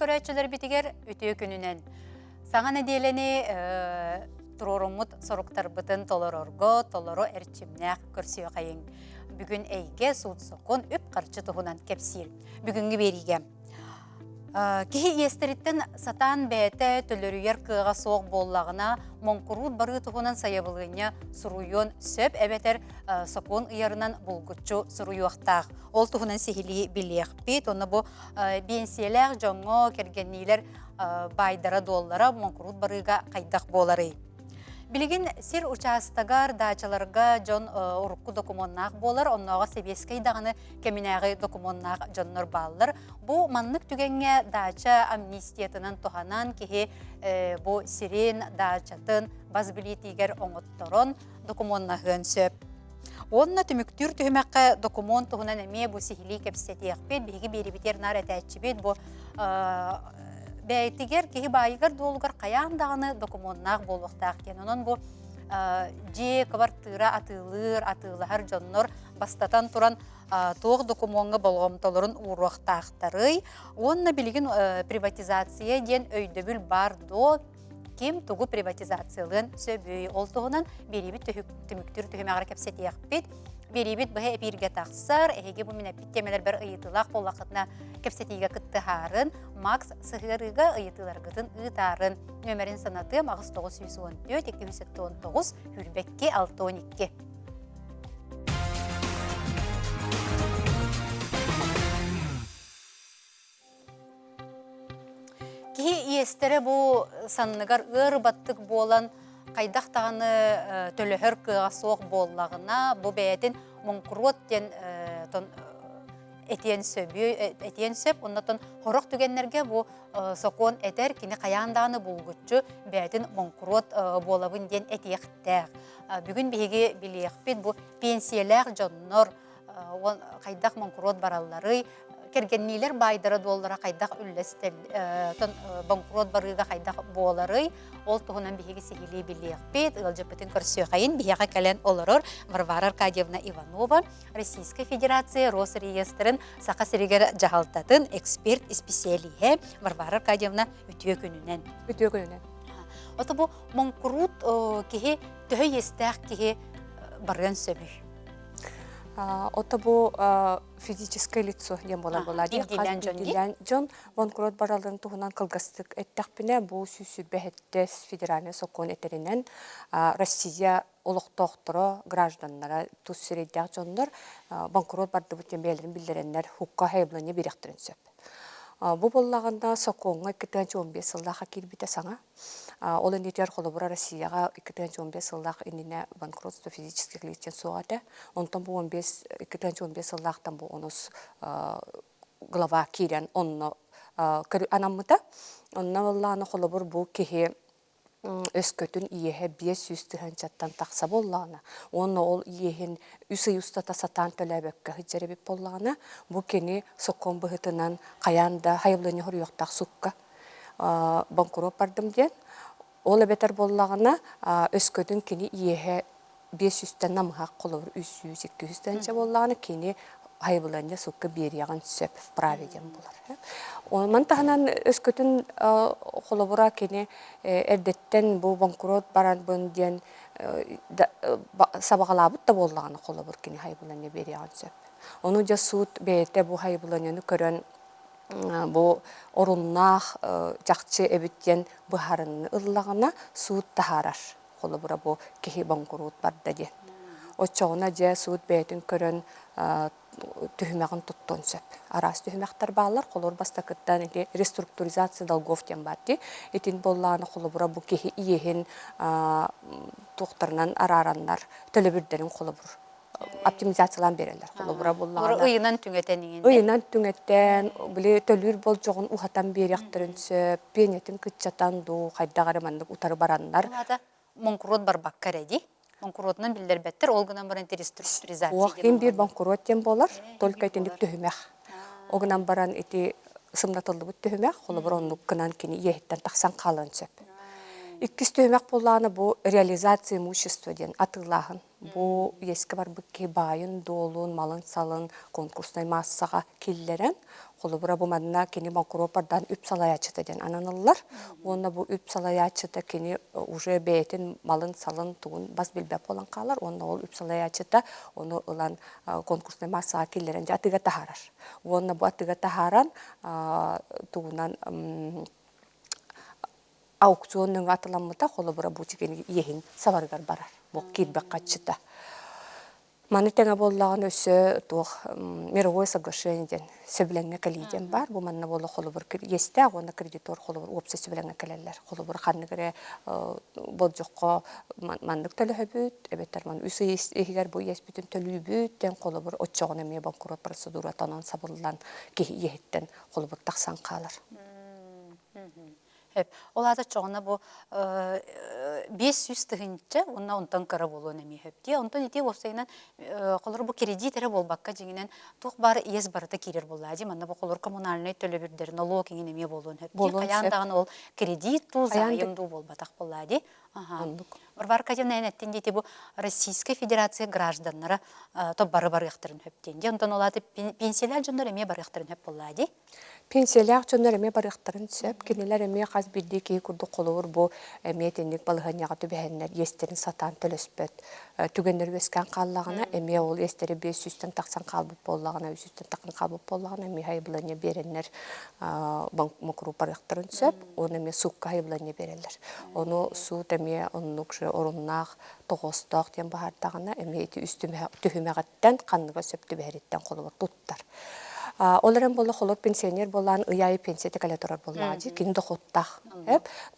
көрәчілер бітігер үтіе күнінен. Саңа неделені тұрорумут соруктар бұтын толорорго, толоро әрчімнәқ көрсіе қайын. Бүгін әйге суыт соқын үп қарчы тұғынан кепсил. Бүгінгі беріге. Кихи естеріттен сатан бәйті төлірүйер кыға соқ боллағына монкурут бары тұғынан сайабылығыне сұруйон сөп әбетер соқын ұярынан бұлгүтчу сұруйуақтақ. Ол тұғынан сехілі білеқ бейт, оны бұл бенселер жоңы кергеннейлер байдара доллара монкурут барыға қайдақ болары. Билигин сир участагар дачаларга жон урукку документнак болар, оннога себескей даганы кеминагы документнак жоннор баллар. Бу маннык түгенге дача амнистиятынан туханан кихи бу сирен дачатын базбилитигер оңотторон документнагын сөп. Онна түмүктүр түһүмәккә документ туһунан эме бу сихили кепсетиякпет, биги берибитер нар этәчибет бу бәйтигер кихи байыгар долгар каяндагыны документнак болуктак кен. Онон бу же квартира атылар жоннор бастатан туран тоқ документга болгомтолорун уруактактары. Онна билигин приватизация ден өйдөбүл бар до ким тугу приватизациялын сөбүй. Ол тугунан берибит түмүктүр түһүмәгәр кепсетиякпет. Берибит бәһә эпирге тақсар, әйге бу менә биттемелер бер ыйтылак болакытна кепсетиге кыттыһарын, Макс сыгырыга ыйтылар гытын ытарын. Нөмерин санаты Магыс 914 219 Хүрбекке 612. Ки иестере бу санныгар ырбаттык болан қайдақтағаны төлөхөр кыға соқ боллағына бұ бәйетін монкурот ден этиен сөп, оннатын хорақ түгеннерге бұ соқуын әтер кені қаяндағыны бұлғытчы бәйетін монкурот болабын ден әтеқтәқ. Бүгін бейге білеқпет бұ пенсиялар жоннор қайдақ монкурот баралары, кергеннейлер байдары доллара қайдақ үллестел, банкрот барыға қайдақ болары, ол тұғынан бейге сегілі білеқпет, ұлжапытын көрсі қайын, бейге кәлен олырыр Варвара Аркадьевна Иванова, Российская Федерация Росреестрін сақа сірегер жағалтатын эксперт специалие Варвара Аркадьевна үтіе күнінен. Ота бұл банкрот кеге түхі естәқ кеге барған сөбі. Ота бу физическое лицо дем болар болар. Дилен жон банкрот бараларын туһунан кылгастык эттәкпине бу сүсү бәһеттес федеральный сокон этеринен Россия олуктоктора гражданнара туссырыдак жоннор банкрот барды бутен белерин билдиреннер хукка хайбланы биректерин сөп. Бу боллаганда соконга 2015 жылдагы кирбите саңа. Ол эндетер холобура Россияга 2015 жылдагы инине банкротство физических лиц соғады. Онтон бу 2015 жылдагтан бу онос глава кирен онно анаммыта. Онна болланы холобур бу кихи өскөтүн иеhe 500 тыһынчаттан тақса болланы. Оны ол иехин үсі ұстата сатан төләбекке хиджеребіп болланы. Бұ кені соққон бұхытынан қаянда хайблыны хұрыяқтақ сұққа банкурот бардым ден. Ол әбетер боллағына өскөтүн кені иеhe 500-тен намғақ қолыр 300-200 тәнче боллағына кені хайблыны сұққа берияған сөп праведен болар. Онан тағынан өскөтін қолыбыра кені әрдеттен бұл банкурот баран бұн ден сабағалабыт да боллағаны қолыбыр кені хайблыны берияған сөп. Оны жа суыт бәйетті бұл хайблыны көрін бұл орыннақ жақчы әбіттен бұхарыны ұрлағына суыт тахарар қолыбыра бұл кехи банкурот барды ден. Очоғына жа суыт бәйетін көрін түхімәғын тұттон сөп. Арас түхімәқтар бағалар, қолыр бастақыттан реструктуризация долгов тен барды. Етін боллағаны қолы бұра бұл кехи иехін тұқтарынан араранлар төлі бірдерін қолы бұр. Оптимизациялан берелер. Қолы бұра боллағаны. Ұйынан түңеттен еңінде? Ұйынан түңеттен, біле төлір бол жоғын ұхатан берияқтырын сөп, пенетін күтчатан ду, қайдағары мандық ұтары баранлар. Монкурот бар баққар әді? Банкуротынан билдер беттер, олгынан баран реструктуризация. Оғын бір банкурот тен болар, только етіндік түхімәқ. Оғынан баран еті сымнатылды бұт түхімәқ, қолы бір онлық кынан кені ехеттен тақсан қалын сөп. Иккис төймәк болланы бу реализация имущества ден атылаһын. Бу еске бар бикки байын, долун, малын, салын конкурстай массага киллерен. Холубура бу манна кини банкропардан үп салаячыта ден ананыллар. Онна бу үп салаячыта кини уже бетин малын, салын тугун бас билбеп болан калар. Онна ол үп салаячыта оны ылан конкурстай массага киллерен же атыга тахарар. Онна бу атыга тахаран тугунан аукционның атыламыта холобура бу чигени ехин саваргар барар. Бу кирбек катчыта. Маны теңе боллаган өсө тух мировое соглашение сөбленге калиден бар. Бу манна боло холобур есте агонда кредитор холобур опса сөбленге калелер. Холобур ханныгыре болжокко мандык төлөбүт, эбеттер ман үсү эгер бу ес бүтүн төлүбүт тен холобур отчогон эме банкрот процедура танан сабылдан ехеттен холобур таксан калар. Олада çoğuna bu 500 tığınca ondan kara bolun emi hepti. Ondan iti olsaynan kolor bu kreditere bol bakka jinginen tuh bar yes barata kirer bollaji. Manna bu kolor kommunalne төлөбүрдер налог ingen emi bolun hepti. Kayandan ol kredit tu zayımdu bol batak bollaji. Бар кажан әйнәттен дейті бұл Российская Федерация гражданлары топ бары яқтырын хөптен. Ондан олады пенсиялар жондар әме бары яқтырын хөп болады? Пенсиялар жондар әме бары яқтырын сөп. Кенелер әме қаз білді кей күрді қолуыр бұл әме тендік балығын яғы түбәхенлер естерін сатан төліспөт. Түгендер өскен қаллағына әме ол естері 500-тен тақсан қалбып боллағына, 300-тен тақын қалбып боллағына әме хайбылыне беренлер мұқыру бары яқтырын сөп. Оны әме суққа хайбылыне берелер. Оны суыт әме оннық оруннах тоғостақ тен бахардағына әмейті түхімеғаттен қанныға сөпті бәреттен қолы тұттар. Оларын болы қолы пенсионер болан ұяйы пенсияты кәлі тұрар болағады. Кені доқоттақ.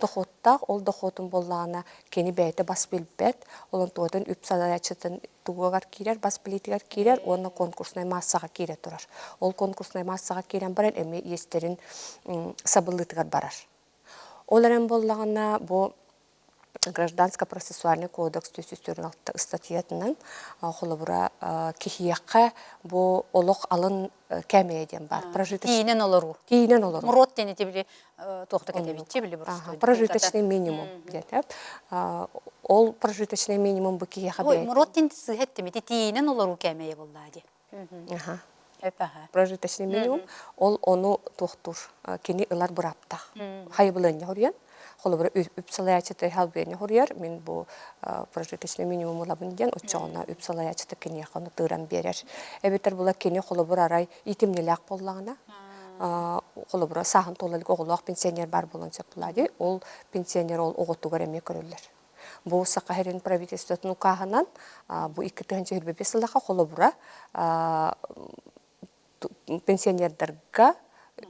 Доқоттақ, ол доқотын болағына кені бәйті бас білбет. Олын туғыдың үп салаячытын туғығар кейлер, бас білетігер кейлер, оны конкурсынай массаға кейлер тұрар. Ол конкурсынай массаға кейлен баран әме естерін сабылытығар барар. Оларын болағына бұл Гражданско-процессуальный кодекс 346 статьятынан холобура кихияққа бу олық алын кәмейден бар. Тиінен олару. Тиінен олару. Мұрот тені тебілі тоқты кәтебетте білі бұрысты. Прожиточный минимум. Ол прожиточный минимум бұл кихияқа бәйт. Мұрот тені сығеттемеді тиінен олару кәмейе болды. Прожиточный минимум ол оны тоқтур. Кені ылар бұраптақ. Хайбылын яғыриян. Холобура үпсалаячыты халбені хорияр, мен бұл прожиточный минимум олабын ден, отчағына үпсалаячыты кені яқыны тыран берер. Әбеттер бұла кені холобура арай итімнелек болағына, холобура сағын толалық оғылуақ пенсионер бар болын сөп болады, ол пенсионер ол оғыттуғар әме көрілер. Бұл сақахерин правительствотын ұқағынан, бұл 2-4 сылдаға холобура пенсионердарға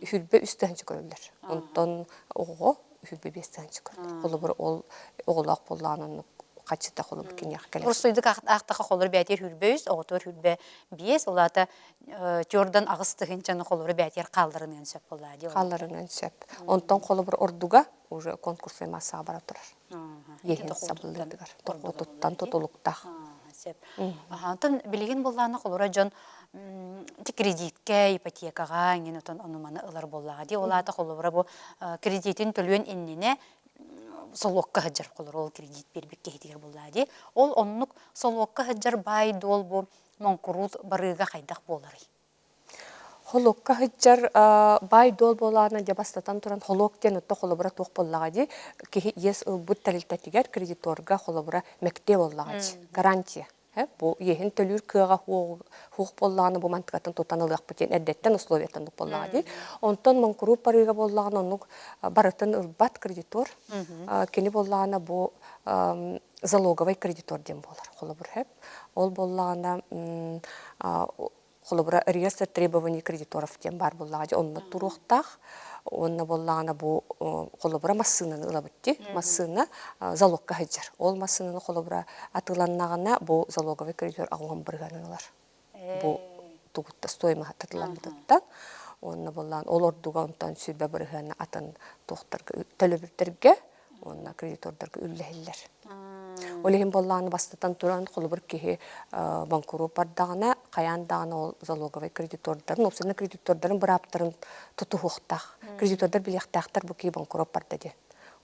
хүрбе үстіғінші көрілер. Онтан оғы хүрбе бестінші көрді. Қолы бір оғылақ болағының қачыта қолы бір кенеғі кәлесі. Ұрсыйдық ақтаға қолыр бәтер хүрбе үз, оғытыр хүрбе бес, олата жордан ағыстығыншаны қолыры бәтер қалдырынан сөп болады. Қалдырынан сөп. Онтан қолы бір ордуға уже конкурсай массаға бара тұрар. Ехін сабылдығыр. Тұттан тұтылықтақ. Антон білеген болғаны қолыра жон кредитке, ипотекаға, оныманы ылар боллаға. Олата қолыра бұл кредитін төлуен еннене солуаққа ғаджар қолыр, ол кредит бербекке хетігер боллаға. Ол онлық солуаққа ғаджар бай дол бұл монкурут барыға қайдақ болары. Холокка хыджар бай дол болағына жабастатан тұран холоктен ұтты холобыра тоқ боллаға де, кеге ес ұлбұт тәлілтәтігер кредиторға холобыра мәкте боллаға де, гарантия. Бұл ехін төлір кыға хуқ боллағына бұл мантықатын тұтанылық бұтен әдеттен условиятандық боллаға де. Онтан монкуру парыға боллағына онық барытын ұлбат кредитор, кені боллағына бұл залоговай кредитор ден болар. Холобыр ол боллағына холобра реестр требований кредиторов тем бар боллаға, онна туруқтақ, онна боллағына бұл холобра массынын ылабытти, массына залогқа хаджар. Ол массынын холобра атыланнағына бұл залоговый кредитор ағуан бірғанын олар. Бұл туғытта стойма атылан бұдаттан. Онна боллағын ол ордуға онтан сүйбе бірғаны атын тоқтарға төлөбірдерге, онна кредитордарға үлләхілер. Олеген боллағаны бастатан тұран қолыбыр кеге банкуру бардағына, қаяндағына ол залоговай кредитордарын, опсаны кредитордарын бір аптарын тұты хуқтақ. Кредитордар білектақтар бұл кей банкуру барды де.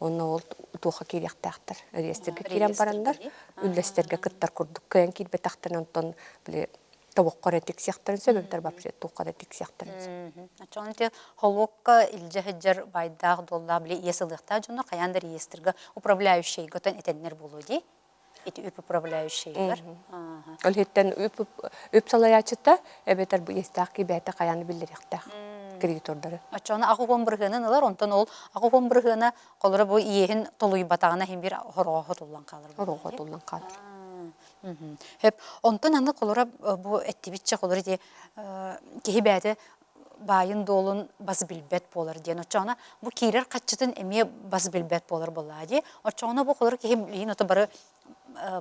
Онна ол туха киряктактар. Реестерге кирен барандар, үллестерге кыттар курдук. Кыян кирбе тахтан онтон биле табоккора тексияктарын сөбөптөр бапсы тухкада тексияктарын. Ачонте холокка илже хеджер байдах долла биле есылыкта жона каяндар реестерге управляющий готен этеннер болуди. Эти управляющийлер. Ол хеттен үп салаячыта эбетер бу естаки бәте каяны билдиректак. Кредитордары. Ачона агугон биргенен алар онтон ол агугон биргена колора бу иехин толуй батагына хем бир хорого туллан калыр. Хорого туллан калыр. Хеп онтон аны колора бу эттибитче колора ди кеһи бәте байын долун баз билбет болар диен. Очона бу кирер качытын эме баз билбет болар боллади. Очона бу колора кеһи лин ото бары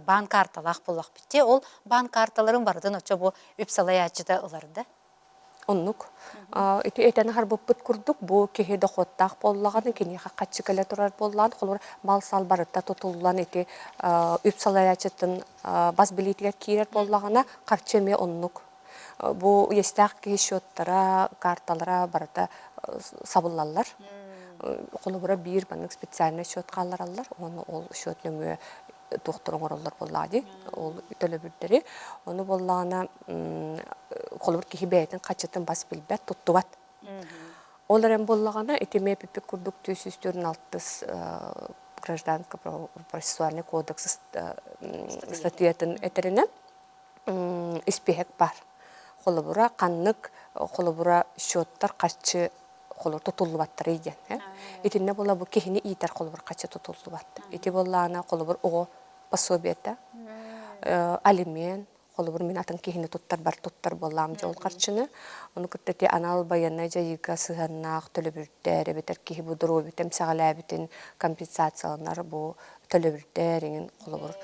банк карталах боллак битте. Ол банк карталарын бардын очо бу үпсалаячыда ыларды. Оннук. Ити этен харбыппыт курдук, бу кеһи доходтак боллаган, кини хаккачы келе турар боллаган, холор мал сал барытта тотуллан ити үпсалаячытын баз билетигер кирер боллагана карчеме оннук. Бу естак кеһи счеттара, карталара барыта сабыллалар. Холобура бир банк специальный счет калларалар, оны ол счет нөмө доктор ороллар боллади, ол төлөбүрдери. Оны боллагана колор кихи бәйтин качытын бас билбет туттубат. Оларен боллагана этиме пипик курдук 246 гражданский процессуальный кодекс статьятын этерине испехек бар. Холобура каннык, холобура счеттар качы холор тутулубаттар ийген. Итинне бола бу кихини итер холобур качы тутулубат. Ити боллана холобур ого пособиета, алимен, холобур мен атын кихини туттар бар туттар боллам жол карчыны. Оны кыттати анал баянна жайга сыганнак төлөбүрдер, бетер кихи будуру битем сагалабитин компенсациялар бу төлөбүрдерин холобур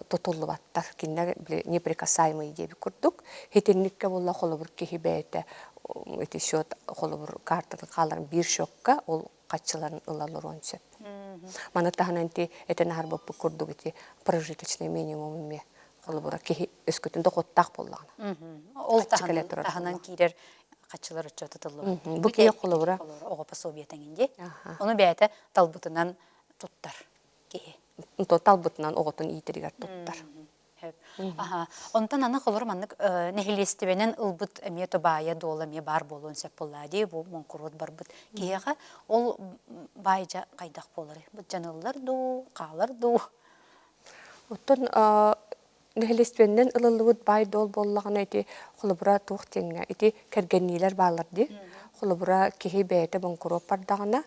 тутулубаттар кинне неприкасаемый деп курдук. Хетенникке болла холобур кихи бейте эти счет холобур картаны каларын бир шокка ол качыларын ылалар онсеп. Мана тахананти этен харбып курдук эти прожиточный минимум ме холобура кихи өскөтүн доходтак боллаган. Ол таханан кирер качылар өчө тутулу. Бу кие холобура ого пособиетеңинде. Оны бәйте талбытынан туттар кихи. Талбытынан оготун итеригер туттар. Онтан аны холор маннык нехилестебенен ылбыт эмето бая дола ме бар болон сеп боллади бу монкурут барбыт кияга ол байжа кайдак болары бу жаныллар ду калар ду. Оттон нехилестебенен ылылыбыт бай дол боллаган эти холобура тухтеңне эти кергеннилер балар ди. Холобура кихи бәйте монкурут бардагына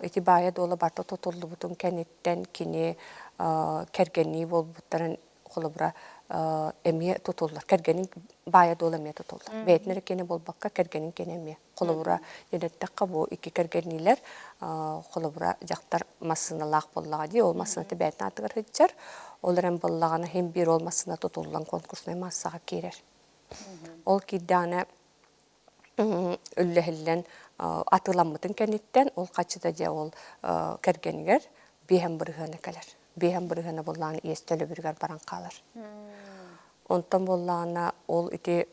эти бая дола барта тотуллубутун кенеттен кини кергенни болбуттарын холобура эме тутуллар. Кергенин бая дола эме тутуллар. Бәйтнер кене болбакка кергенин кене эме. Холобура енеттакка бу iki кергеннилер холобура жактар массыналак боллагади, ол массынаты бәйтне атыгар хыджар. Оларен боллаганы хем бир ол массына тутуллан конкурсный массага кирер. Ол кидданы үллехиллен атыламмытын кенеттен ол качыда же ол кергенигер бехем бырыгына келер. Бехем бырыгына болланы естелі біргер баран қалыр. Онтан болланы ол ити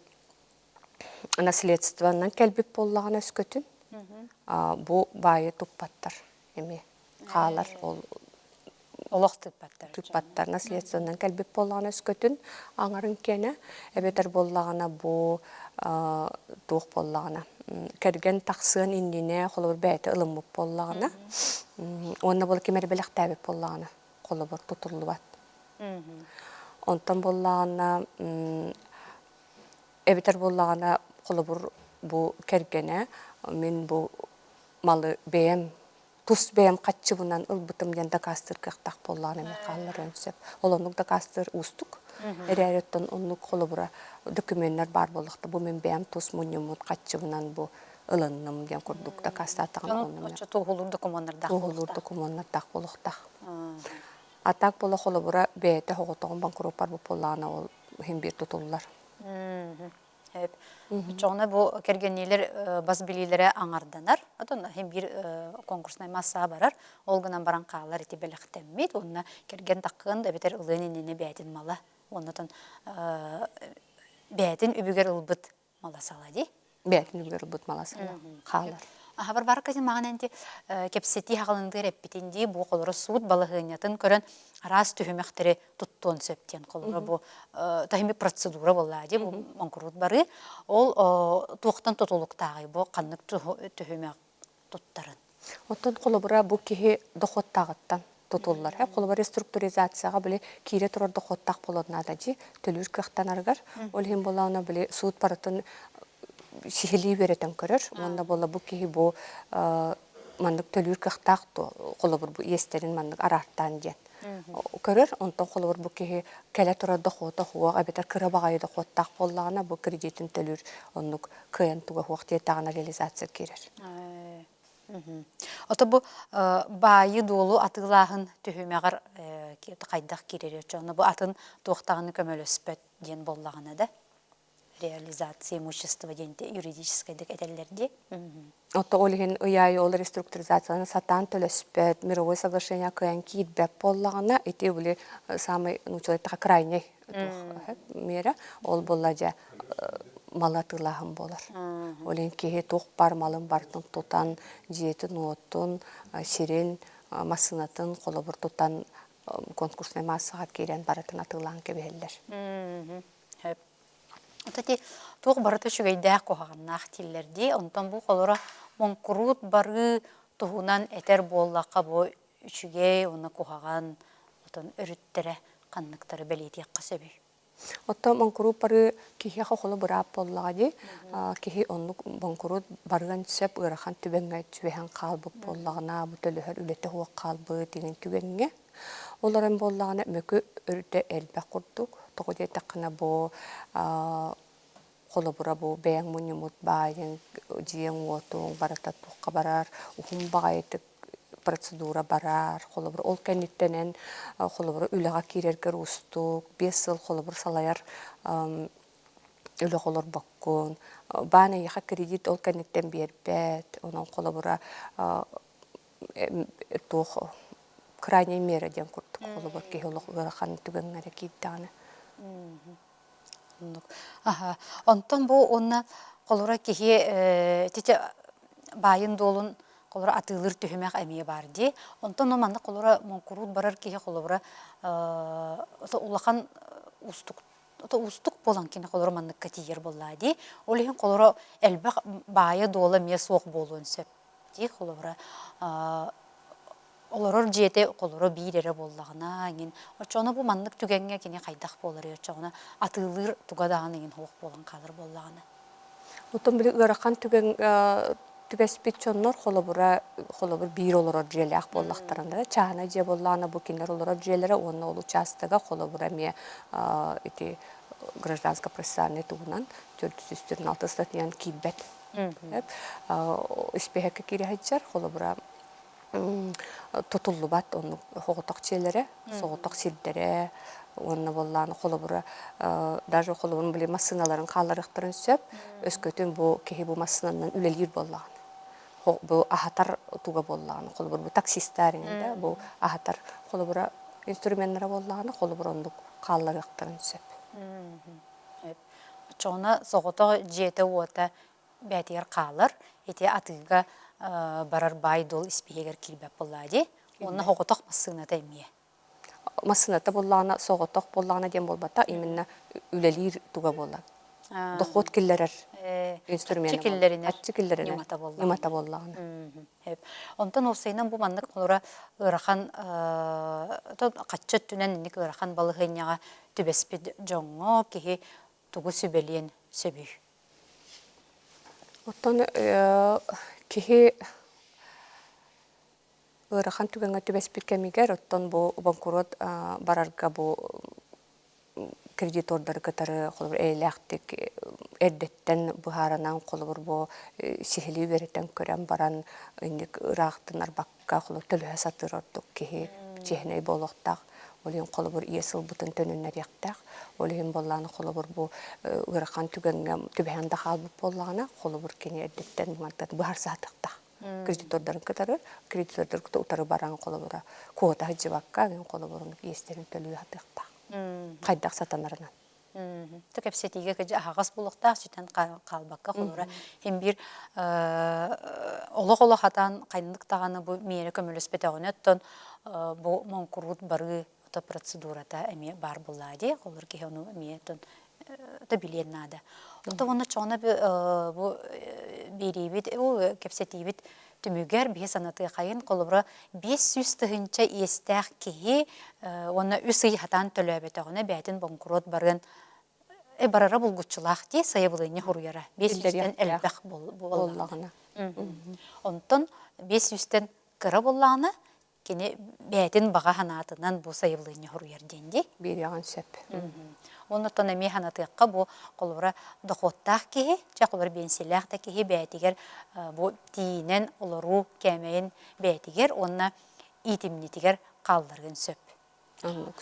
наследстводан келбіп болланы өскөтін. Бу байы туппаттар еме қалыр. Олық туппаттар наследстводан келбіп болланы өскөтін. Аңарын кені әбетер болланы бу туқ болланы. Керген тақсыған индіне қолы бір бәйті ылымып болланы. Онна бол кемер белек тәбіп болланы. Қолы бір тұтылы бат. Онтан боллағына әбетер боллағына қолы бір бұл кергені мен бұл малы бәйім, тұс бәйім қатшы бұнан ұлбытым ден дақастыр қақтақ боллағына мен қалылар өнсеп. Ол онық дақастыр ұстық. Әрәреттен онық қолы бір документтер бар болықты. Бұл мен бәйім тұс мұнымыт қатшы бұнан бұл ылынным ден құрдық дақастатығын онымын. Туғылыр документтер болықтақ. Атак бола холобура бәйті хоғытығын банкропар бұл болағына ол хембер тұтылылар. Çoğuna bu kergenliler bazbililere anardanar. Adon hem bir konkursuna masa barar. Olgunan baran kağlar eti belirtemmet. Onunla kergen takın da biter ılığının beytin mala. Ondan beytin übüger ılbıt mala saladı. Beytin übüger ılbıt mala saladı. Kağlar. Ахабар бар кызын маған энти кепсети хагылынды реппитинди бу колора суут балыгынятын көрөн арас түһүмэхтери туттуон сөптен колора бу тахими процедура боллади бу монкурут бары ол туохтан тотулуктагы бу каннык түһүмэх туттарын. Оттон колобура бу киһи дохоттагыттан тутуллар. Колобура реструктуризацияга биле кире турар дохоттак болотнада жи төлүр кыхтан аргар. Ол хим болауна биле суут барытын сихили беретен көрөр. Онда бола бу киһи бу мандык төлүр кыхтак колобур бу эстерин мандык арартан ден. Көрөр онтон колобур бу киһи келе турар дохота хуак абетер кыра багай дохоттак боллагына бу кредитин төлүр оннук кыян туга хуак тетагына реализация керер. Ото бу байы долу атылаһын түһүмәгәр кайдах кирер өчен бу атын туохтагыны көмөлөспөт ден боллагына да реализация имущества денте юридическое этеллерди. Ото олихин уяй ол реструктуризацияны сатан төлөспөт мировое соглашение кыян кийбеп боллагына эти были самый человек крайний мера ол боллажа малатылаһын болар. Олен кеһе тух бар малын бартын тутан жиетин оттун сирен масынатын колобур тутан конкурсный массага кирен баратын атылаан кебеллер. Отати тух барыты шүгәйдә кохаганнах тиллерди онтон бу колора монкурут бары туһунан этер боллакка бу үчүгей уны кохаган отон өрүттере канныктары белетиякка сөбүй. Отто монкурут бары кихи хохолу бурап боллагади кихи оннук монкурут барган сөп ырахан түбеңгә түбәһән калбы боллагына бу төлөһөр үлете хуак калбы деген түгәнгә оларын боллагына мөкө өрүтә элбә курдук тогыде такына бу холобура бу бәң муньмут байын жиен отун барата тукка барар ухум багайты процедура барар холобур ол кенниттенен холобур үлега кирергер устук 5 жыл холобур салаяр үле холор баккун баны яха кредит ол кенниттен бербет онон холобура тох крайней мера ден курдук холобур кехолок ырахан түгәнгәре киттаны. Онтон бу онна колора кихи тите байын долун колора атылыр түһүмәк әмие барди. Онтон оманды колора монкурут барар кихи колора улахан устук болан кини колора маннык катиер боллади. Олихин колора элбак байы дола мие соқ болуын сөп. Ди колора олорор жете колоро бирере боллагына ген очоно бу маннык түгәнгә кини кайдах болар очоно атылыр тугадагын ген хок болган калыр боллагына. Утун били ырахан түгән түбәспит чоннор холобур бир олорор желек боллактарында чана же боллагына бу кинер олорор желере онна ол участога холобура ме эти гражданско процессуальный тугунан 446 статьян кибет. Испехке кирехчер холобура тотуллубат onu хоготок челере, соготок силдере, онна болланы холобура даже холобун биле машиналарын каларыктырын сөп, өскөтүн бу кеһи бу машинанан үлелир боллаган. Бу ахатар туга боллаган, холобур бу таксисттарында бу ахатар холобура инструменттер боллаган, холобур ондук каларыктырын сөп. Чона соготок жете ота бәтер калыр, эти атыга барар байдол испиегер килбеп боллади. Онна хоготок масына таймие. Масыната боллагана соготок боллагана дем болбата именно үлелир туга болла. Дохот киллерер инструмент. Ачкиллерин немата боллагана. Онтон осайнан бу мандык колора ырахан каччат түнен ник ырахан балыгыняга түбеспит жоңго кихи тугу сүбелиен сөбүй. Оттон кихи ырахан түгәнгә түбәспит кемигер оттон бу банкрот барарга бу кредитордар катары холбур электик эддеттен бухаранан холбур бу сихили беретен көрән баран индик ырактын арбакка холбур төлө сатырдык кихи чехней болохтак олин холбур иесил бутын төнүннәр яктак олин болланы холбур бу ырахан түгәнгә түбәндә халбы боллагына холбур кене эддеттен мантат бухар сатыкта кредитордарын катары кредитордар утары баран холбура куота хаҗыбакка ген холбурун иестерин төлө сатыкта кайдак сатанарынан. Төкепсетиге кеже ағас болуқтақ сүтен қалбаққа қолыра. Hem bir олық хатан қайындық тағаны бұл мейері көміліспетағын өттін бұл монкурут бары процедурата әме бар болады. Қолыр ке оны әметтін білен нады. Оқты оны чоғына бұл берейбет, кепсетейбет түмігер бе санаты қайын қолыбыра 500 тұхынша естәқ кейі оны үсі хатан төлөбетағына бәтін монкурут барын барара булгучулах ди сайыбылыны хуруяра 500-тен элбэх боллагына. Онтон 500-тен кыра боллагына кене бәтин бага ханатынан бу сайыбылыны хуруяр денди. Беряган сөп. Онтон эми ханатыкка бу колбура дохоттах ки, чакылар бенселах та ки бәтигер бу тиинен олору кемейин бәтигер онна итимнитигер калдыргын сөп.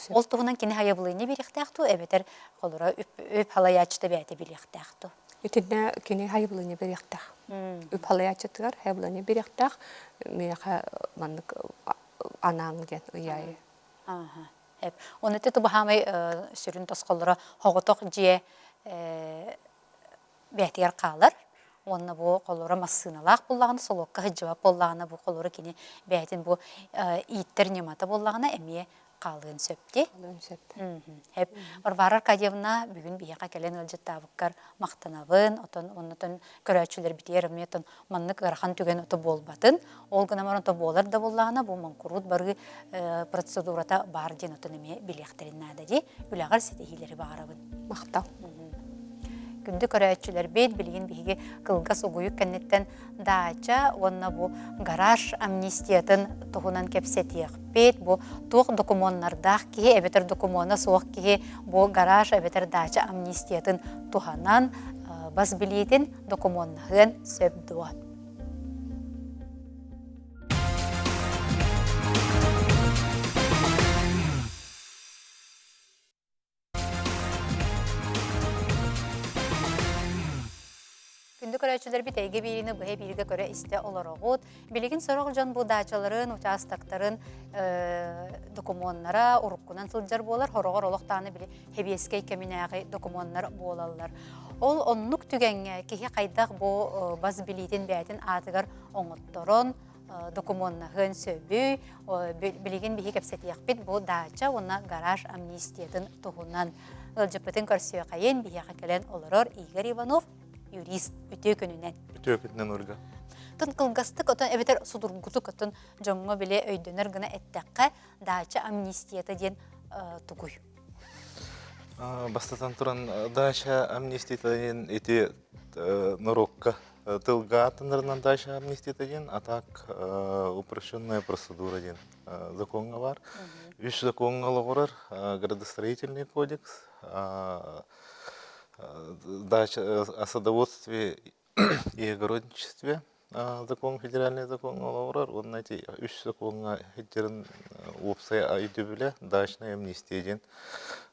Ол туғынан кені хайабылыны беректәқту, әбетер қолыра өп халаячыты бәйті беректәқту. Үтінне кені хайабылыны беректәқ. Өп халаячытығар хайабылыны беректәқ, меха мандық анаң ден ұяйы. Оны тәті бұхамай сүрін тосқолыра хоғытоқ жие бәйтігер қалыр. Онна бу қолыра массыналақ боллағына, солоққа жауап боллағына бу қолыра кені бәйтін бу иттер нематы боллағына әмие қалын сөпті. Хеп Варвара Аркадьевна бүгін бияқа кәлен өлжеттабыққар мақтанабын, оннатын көрәтшілер бітерім, маннық ғархан түген оты болбатын. Ол ғынамар оты болар да боллағына, бұл манкурут бары процедурата бар ден отын еме білектерін нәді. Үләғар сетехилері бағарабын. Мақтау. Күнді көрәтшілер бейт білген бейге қылғас ұғыйық кәнеттен дача, онна бұл гараж амнистиятын тұғынан кепсетиек бейт, бұл туық документнардақ кейі, әбетер документна соқ кейі, бұл гараж әбетер дача амнистиятын тұғанан бас білейтін документнағын сөп дуат. Күнді көрәтшілер бит әйге беріні бұхай берігі көрі істе оларығыд. Білеген сұрағыл жан бұл дачаларын, участақтарын документнара ұрыққынан сылджар болар, хорағыр олықтаны білі хебескей кәмінәғі документнар болалар. Ол оннық түгенге кейі қайдақ бұл баз білейтін бәйтін атығар оңыттырын, документнағын сөбүй, білеген бейі кәпсетияқ бет бұл дача, оны гараж амнистиятын тұғынан ұлжыпытын көрсіе қайын бейіға кәлен оларыр Игорь Иванов, юрист өтө күнүнен. Өтө күнүнен урга. Тон кылгастык отон эбетер судургутук отон жоңго биле өйдөнөр гына эттекке дача амнистията ден тугуй. Бастатан туран дача амнистията ден эти нарокка тылга атынырынан дача амнистията ден, а так упрощенная процедура ден законга бар. Үш законга логорар, градостроительный кодекс, о садоводстве и огородничестве, закон, федеральный закон Лаурар, он на эти үш законга хеттерин опсай айдубиле дачная амнистия ден.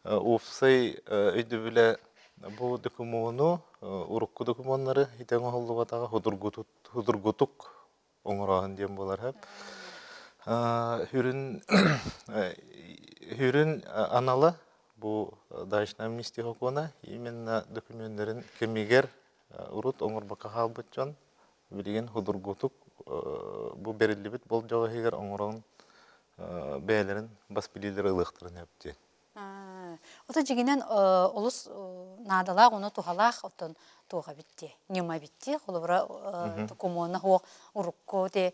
Опсай айдубиле бу документу, урукку документтары хитен олдубатага худургутук оңырағын ден болар хеп. Хүрін аналы bu dağışna amnistiya hukukuna именно документlerin kemiger urut oңор baka halbıtcan bilgen hudurgutuk bu berilibit bol jawa heger oңорun beylerin bas bilgileri ılıqtırın hepti. Ota jiginen olus nadala onu tuhalaq oton tuğa bitti. Nima bitti. Kolubra dokumona ho urukko de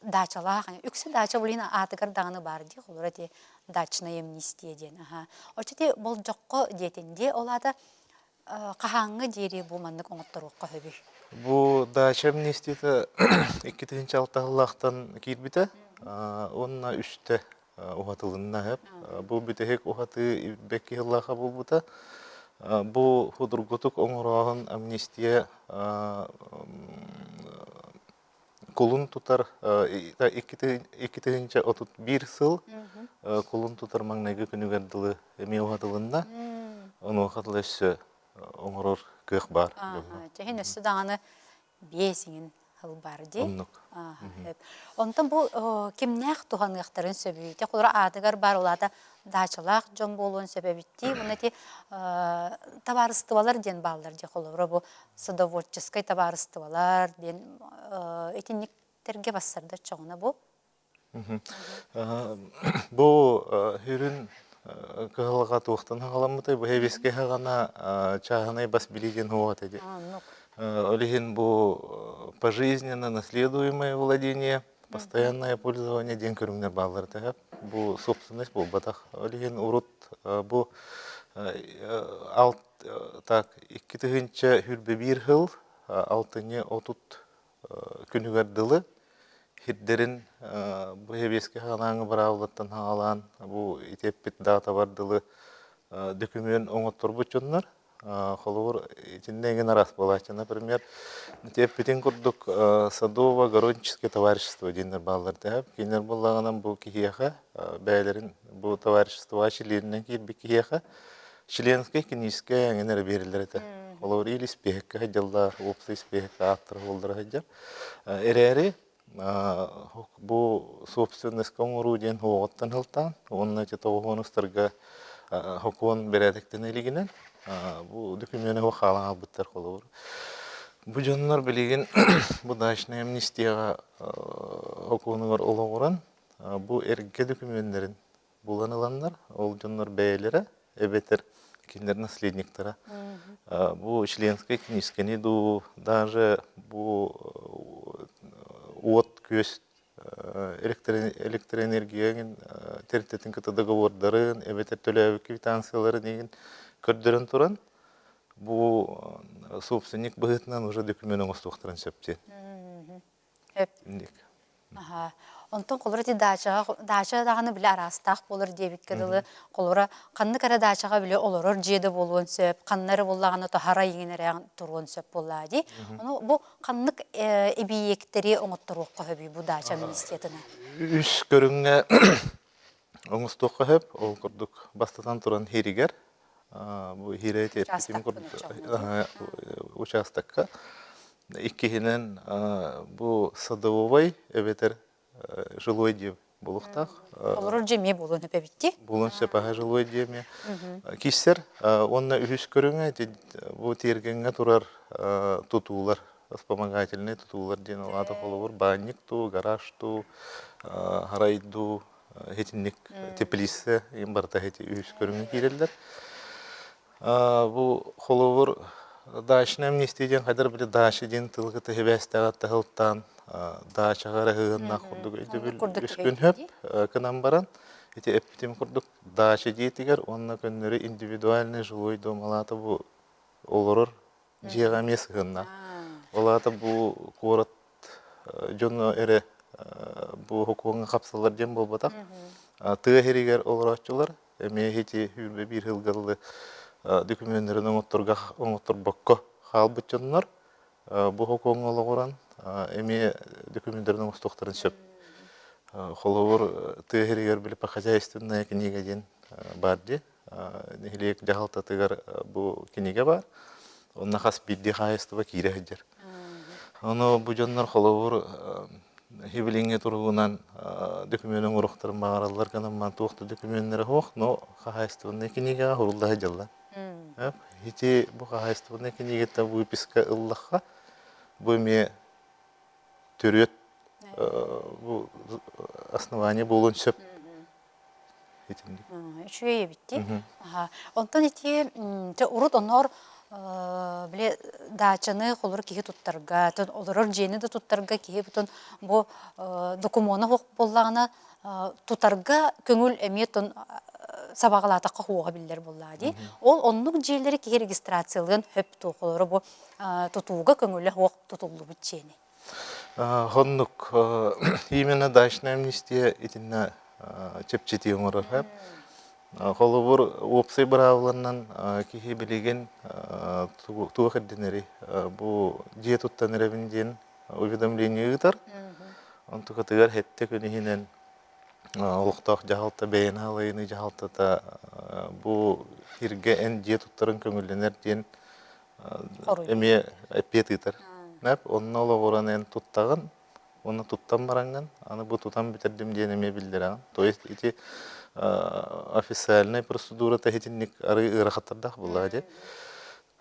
дачалах, үксі дача болина атығар дағыны бар де, олар де дачына емнистия ден. Очеде бұл жоққа детенде олады қағаңы дері бұл маңнық оңыттар оққа хөбі. Бұл дача емнистияты 2006 лақтан кейірбіті, онына үшті ұғатылынна хеп. Бұл бітехек ұғаты бәкке ғылаға бұл бұта. Бұл худургутук оңырағын амнистия Kulun tutar, ikitihince 31 yıl kulun tutar magnayı günügerdiği mevhatılığında onu hatırlaşı oңорор kök var. Cehin üstü dağını biyesinin хыл бар ди. Оннук. Онтон бу кимнях туханыктарын сөбүйте колора адыгар бар улата дачалак жон болуун себебитти. Буна ти товарыстывалар ден балдар ди колора бу садоводческий товарыстывалар ден этинниктерге бассарда чоңна бу. Бу хүрүн кыһылга туохтан хагаламытай бу хебеске хагана чагынай бас билеген хуат эди. Олихин бу пожизненно наследуемое владение, постоянное пользование ден көрүңнер баллар тәһәп. Бу собственность бу батах. Олихин урут бу алт так 2-нче хүрбе бир хыл алтыны отут күнүгөр дылы хиддерин бу хебеске ханаңы баравлаттан хаалан бу итеппит дата бардылы документ оңоттор бучуннар холур итиннеген арас болачы, например, итеппитин курдук садово-городническое товарищество динер баллар тәп кинер буллаганан бу кихияха бәйлерин бу товарищество членнен кирби кихияха членский киническое аңенер берилер эте. Холур или спехка хаҗаллар, опсы спехка аттыр булдыр хаҗа. Эрәри бу собственность комуруден хоғыттан хылтан, оның әте тоғығыныстырға хокуын берәдіктен елігінен, бу докумені хоқалан албыттар қолуыр. Бу жонлар білеген бу дашына амнистияға хокуынығыр олығыран, бу әрге документтерін буланыландар, ол жонлар бәйлері, әбетер киндер наследниктара. Бу членский книжкені ду, даже бу от көз электроэнергияның теритетін кыты договордарын, эбетер төлөбі квитанциялары деген көрдерін туран, бу собственник бұғытынан уже документің остуқтырын сөптен. Онтон колора ти дача даганы биле арастак болор дебит кедылы колора канны кара дачага биле олорор жеде болуун сөп каннары боллаганы тохара ийгенере туруун сөп боллади. Ону бу каннык эбиектери оңотторукка хөбү бу дача министетине. Үш көрүңө оңостокка хөп ол курдук бастатан туран херигер бу хирете участокка иккихинен бу садовой эбетер жилой деп болуқтақ. Олар жеме болуын өпебітті? Болуын сөпаға жилой деме. Кисер, онна үхіс көріңе, бұл тергенге тұрар тұтулар, вспомогательный тұтулар ден олады қолуыр. Банник ту, гараж ту, харай ту, хетінник теплисі, ең барда хеті үхіс көріңе керелдер. Бұл қолуыр дашын амнистиден қайдар білі дашы ден тылғыты хебәстәғатты ғылттан дачаға рахығынна құрдық өйді үш күн хөп кынан баран. Эти эппитим құрдық дача дейтігер, онына көннері индивидуальный жилой дом алаты бұл олырыр жеға месігінна. Олаты бұл қорат жоны әрі бұл хокуыңа қапсалар дем бол батақ. Тыға херігер олыр атчылар, әме хети хүрбе бір хылғылы документтерин оңоттор бокко халбыт жоннор бу хокуң олоран эми документтерин оңостокторун сөп холовор тыгеригер билип по хозяйственная книга ден барди нехилек жахалтатыгар бу книга бар онна хас бидди хайыстыба кире хаджар оно бу жоннор холовор хибилинге туругунан документин уруктарын багаралар канан мантуукты документтери хох но хайыстыбын книга хурулда хаджалла Хити буха хайствуны книгета выписка ыллаха буме төрөт бу основание болун сөп. Чуе битти. Онтон эти урут онор биле дачаны холор киһи туттарга, тон олорор жени да туттарга киһи бутун бу документны хок боллагына тутарга көңүл эметон сабагалатакка хуга биллер боллади. Ол оннук жерлери ки регистрациялыгын хөп токолору бу тутууга көңүлө хок тутулду бутчени. Хоннук именно дачная амнистия итинна чепчети оңорор хөп. Холобур опсай бравланнан кихи билеген туахаддинери бу диетуттан ревинден уведомление ытар. Он тукатыгар хетте көнихинен олуқтақ жағалта бәйін алайыны жағалтата бұл хирге ән дие тұттарын көңілденер ден әме әпет ұйтар. Näp, onna ola en tuttagın, onu tuttan barangан, аны bu tutan bitirdim diye neme bildiren. То есть эти официальная процедура тахитинник ары ырахаттардах була де.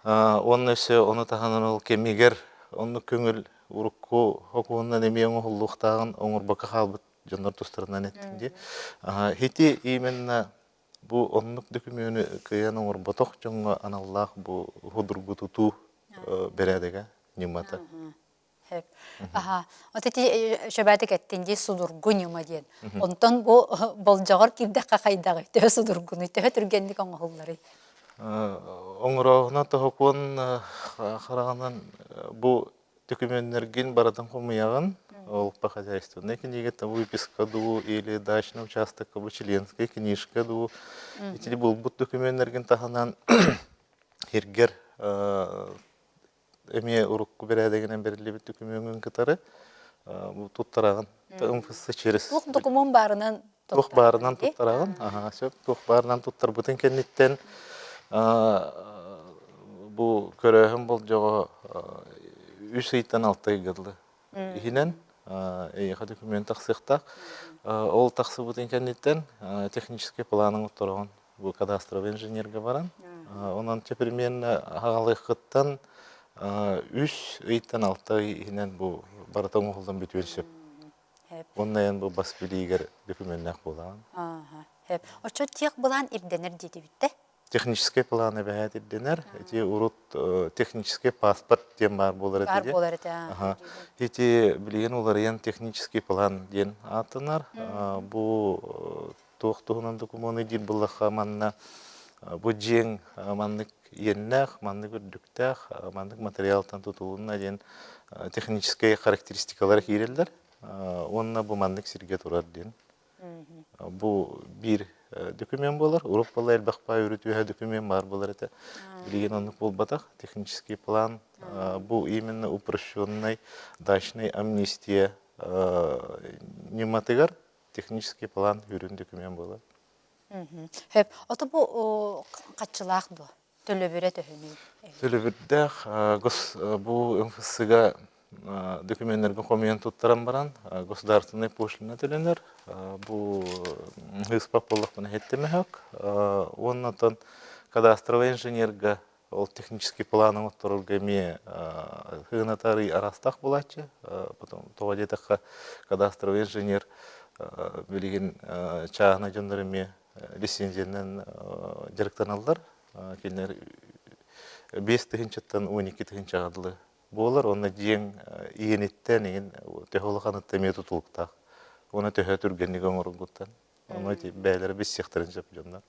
Оны өсө, оны таханан ол кемигер, оны көңүл урукку хокуунна неме оңулуктагын оңурбакка халбыт жоннор тустарынан еттинде. Хити именно bu onluk dökümünü kıyan oңор ботох жоңго аналлах bu худургутуту бередеге нимата. Hep. Aha. Oteti şöbәтик ettинди судургу нима диен. Онтон бу болжогор кирдәккә кайдагы. Тө судургуны тө түргенлик оңголлары. Оңроғына тоқуын қарағанан бұл документтерген баратын қомыяғын ол по хозяйству. Некенеге там выписка ду или дачный участок, членская книжка ду. Итили бұл документтерген тағанан ергер эме урукку берәдегенен берілі бит документтерген кытары туттарағын. Тымфысы через. Туқ документ барынан туттарағын. Туқ барынан туттарағын. Туқ барынан туттар бұтын кеннеттен bu köröhüm bol jogo 3 aydan 6 ay gıdlı. Ihinen eyha dokument taqsıqtaq. Ол тақсы бутын кеннеттен технический планын отырған. Bu кадастровый инженерге баран. Онан тепірмен ағалықыттан 3 aydan 6 ay ihinen bu баратан оғылдан бүтүнсеп. Оннайын bu бас билигер документнақ болған. Hep. Oço тек булан ирденер dedi bitте. Технический планы бәһәт идденер. Эти урут технический паспорт тем бар булар эти. Бар булар эти. Эти билген улар ян технический план ден атынар. Бу тоқтугунан документы дир буллаха манна бу жең маннык еннах, маннык үрдүктах, маннык материалтан тутулуна ден технический характеристикалар кирелдер. Онна бу маннык сирге турар ден. Бу бир документ болар. Уруппалы элбақпа үрүтүһө документ бар болар это. Билген онук болбатах технический план. Бу именно упрощенный дачный амнистия нематыгар технический план үрүн документ болар. Hep. Ото бу качылак бу. Төлөбүрө төһөнү. Төлөбүрдэх бу МФСга документтерге комен туттаран баран государственный пошлина төленер. Бу хыспап боллак мына хеттемехак. Оннан кадастровый инженерге ол технический планын отторурга ме хынатары арастак булачы. Потом товадетаха кадастровый инженер билген чагына жондорыме лицензиянан директорналар келнер 5 тыгынчаттан 12 тыгынча адылы болар. Оны жең иенеттен еген технологияны методулукта. Оны төһө түргенлиге оңоргуттан. Оны бәйләре без секторын жап жонда.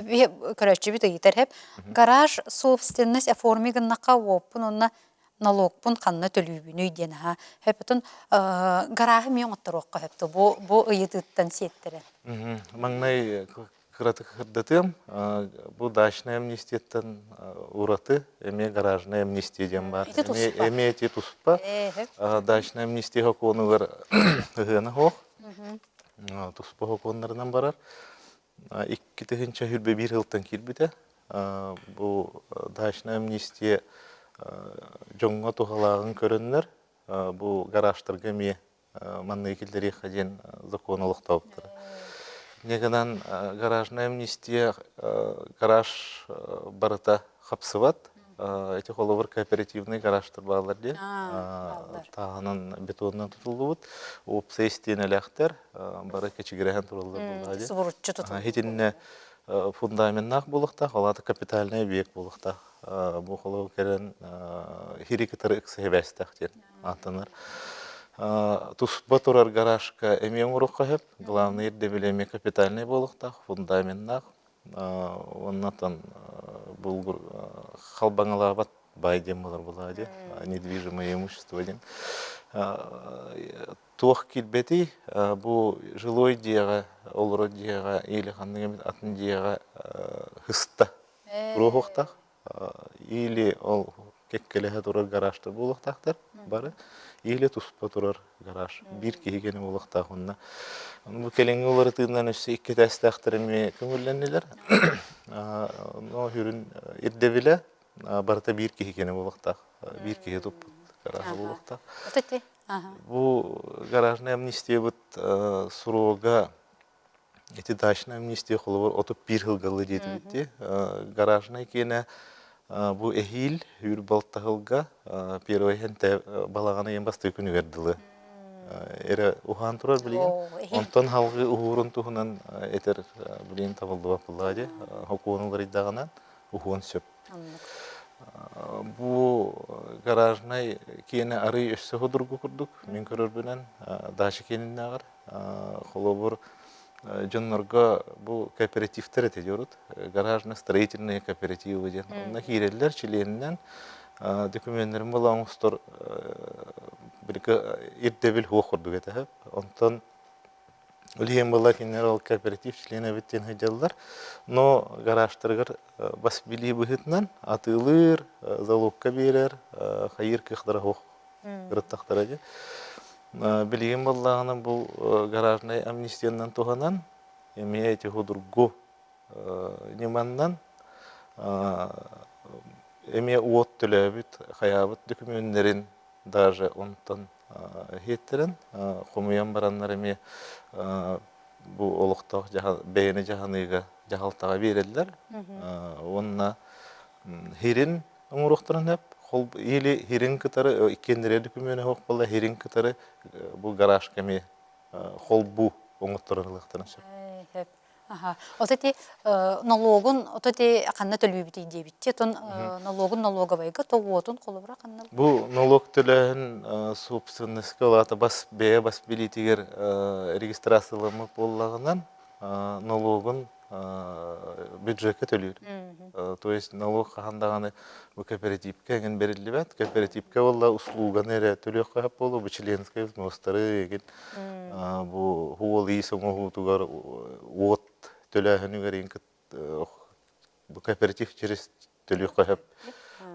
Би көрөчү бит гитер хеп. Гараж собственность оформигыннака опун онна налогпун канна төлүбүнү ден ха. Хепетин гаражы мен отторокка хепти. Бу ыйытыттан сеттере. Маңнай кыратык хырдатым. Бу дачный амнистияттан ураты, эме гаражный амнистия ден бар. Эме эти туспа. Дачный амнистия хоконугар ыгына хок. Туспа хоконларынан барар. 2 тыгынча хүрбе 1 жылдан кирбите. Бу дачный амнистия жоңго тухалагын көрөннөр. Бу гаражтарга ме манны килдери хаден законолук таптыр. Негенан гаражная амнистия гараж барыта хапсыват. Эти холовар кооперативный гаражтар балар де. Тағанын бетоннан tutulubut. Опса истенелектер бары кечигирен турулар булады. Субурутчу тутулу. Хитинне фундаментнак булыкта, алаты капитальный объект булыкта. Бу холов керен хирикетер иксебестах ден атыныр. Туспа турар гаражка эме урукка хеп, главный дебелеме капитальный булыкта, фундаментнак. Оннан булгур халбаңалабат бай дем булар булады. Недвижимое имущество ден. Туох килбети бу жилой диага, олро диага или ханныгамит атын диага хыста рухуктах или ол кеккелеге турар гаражта булуктактар бары или туспа турар гараж бир кигени булуктак онна. Бу келеңге улар тыындан өсө 2 тастактырыме көңүлленилер. Но хүрүн ирдебиле барта бир кигени булуктак бир киге туп гаража болуқта. Ототи. Бу гаражный амнистия бут сурога эти дачный амнистия холовор отуп бир хылгалы дейти битти. Гаражный кене бу эхил үр балтахылга первый хенте балаганы ембасты күнү вердилы. Эре ухан турар билген. Онтон халгы ухурун тухунан этер билген табылды бапыллади. Хокуонулар иддаганан ухуон сөп. Бу гаражный кене ары өссө ходургу курдук. Мен көрөрбүнен дачы кениннагар холобур жоннорго бу кооперативтер этедиорут. Гаражный строительные кооперативы ден. Онна хиреллер чиленинен документтерин балаңустор бирке ирдебил хуок курдук этеп. Онтон Улием была генерал кооператив члены биттен хыджаллар, но гаражтаргар бас били быхытнан атылыр, залогка берер, хайыр кыхдара хуок гырыттактара же. Билием баллагана бу гаражный амнистиянан туханан, эме эти худургу неманнан, эме уот төлөбүт, хаябыт документтерин даже онтон хеттерин, хомуян бараннар эме бу олуктак бейни жаһаныга жахалтага берелдер. Онна хирин оңуруктарын хеп, хол или хирин кытары иккендере документы хок болла хирин кытары бу гараж кеме хол бу оңуттарылыктарын сөп. Ототи налогун ототи канна төлөбүт идебитти. Тон налогун налоговайга тоготун колобра канна. Бу налог төлөһүн собственностька лата бас билетигер регистрацияланып боллагынан налогун бюджетке төлөйт. То есть налог хандаганы бу кооперативке ген берилибет. Кооперативке болла услуга нере төлөк кап болу бу членская взнostары ген бу хуолы сомогутугар от төлөһүнүгөр бу кооператив через төлөк кап.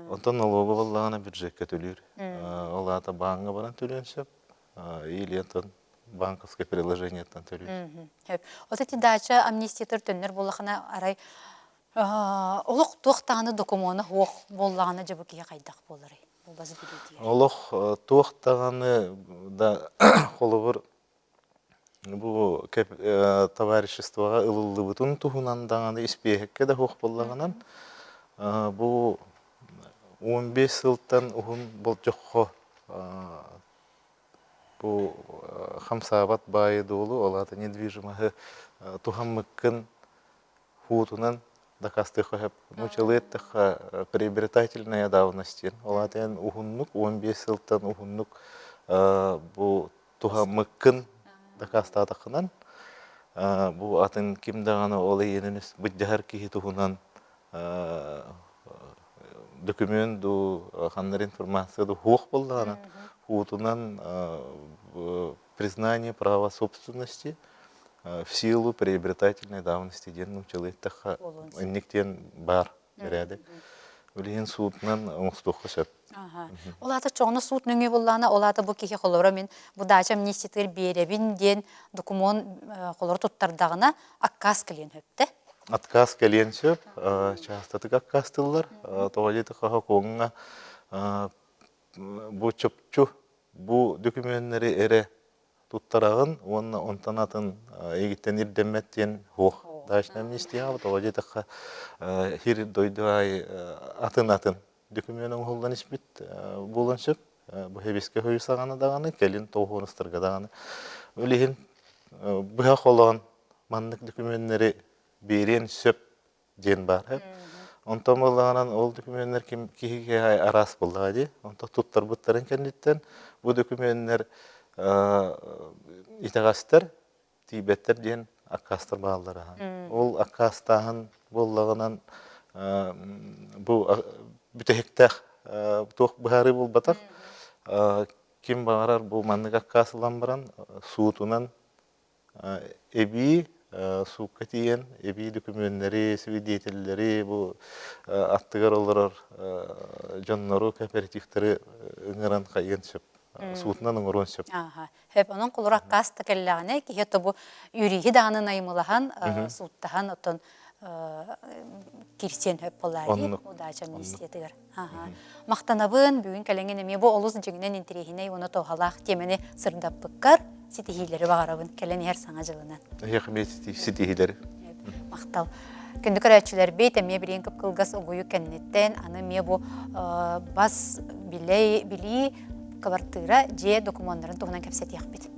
Онтон налогы боллагана бюджетке төлөйт. Олата банкка баран төлөнсөп, или онтон банковское приложениятан төлөйт. Вот эти дача амнистиятер төннөр боллахана арай олох туохтааны документаны хуох боллагана жабыкия кайдак болары. Бул базы билети. Олох туохтаганы да холобур бу товариществога ылылыбытын тухунан даганы испехекке да хуох боллаганан бу 15 жылдан ухун болжокко бу хамсабат байы долу олата недвижимость тухаммыккын хутунан дакасты хап мучалыттыха приобретательная давность олатен ухуннук 15 жылдан ухуннук бу тухаммыккын дакастатакынан бу атын кимдаганы олы ененис бүддәһәр кихи тухунан документ ду хандар информация ду хух боллагана хутунан признание права собственности в силу приобретательной давности ден чылыттаха иннектен бар рядек үлген суутунан оңстукка сөп. Олата чоңна суут нөңе боллана олата бу кихи холора мен бу дача амнистиятер беребин ден документ холор туттардагына аккас келен хөптө. Отказ келен сөп, частаты аккас тыллар, тоғалеті қаға коңға бу чөпчу, бу документтері әрі туттарағын, онтанатын егіттен ирдемметтен хоқ. Дашна амнистия, тоғалеті қаға хир дойдуай атын документің қолдан іспет болын сөп, бу хебеске хойысағаны дағаны, келін тоғыныстырға дағаны. Өлеген бұға қолаған маннық документтері берен сөп ден бар. Онтан болғанан ол документтер кихиге арас болғады. Онтан туттар бұттарын кәндеттен бұл документтер итағастар, тибеттер ден аккастар бағалары. Ол аккастағын болғанан бұл бүтәхіктәқ тоқ бұхары бол батақ. Кем бағарар бұл маннық аккасылан баран суутунан эби суукка тиен эби документтери, свидетельдери, бу аттыгар олорор жоннору кооперативтери ыңыран кайын сөп, суутунан ыңырон сөп. Хеп онун кулура каста келләгәне ки хето бу юриги даганы наймылахан, сууттахан отон кирсен хөп болади, Оннук. удача амнистиятыгар. Мақтанабын бүгін кәлеңген эме бу олус жеңінен интерехіне оны тоғалақ темені сырдаппықкар сетихилері бағарабын кәлен әр саңа жылынан. Яқмет сетихилері. Мақтал. Күнді көрәтшілер бейт әме бірен кіп қылғас ұғыю кәннеттен, аны ме бұ бас білі кабартыра же документтарын тұғынан кәпсет яқпет.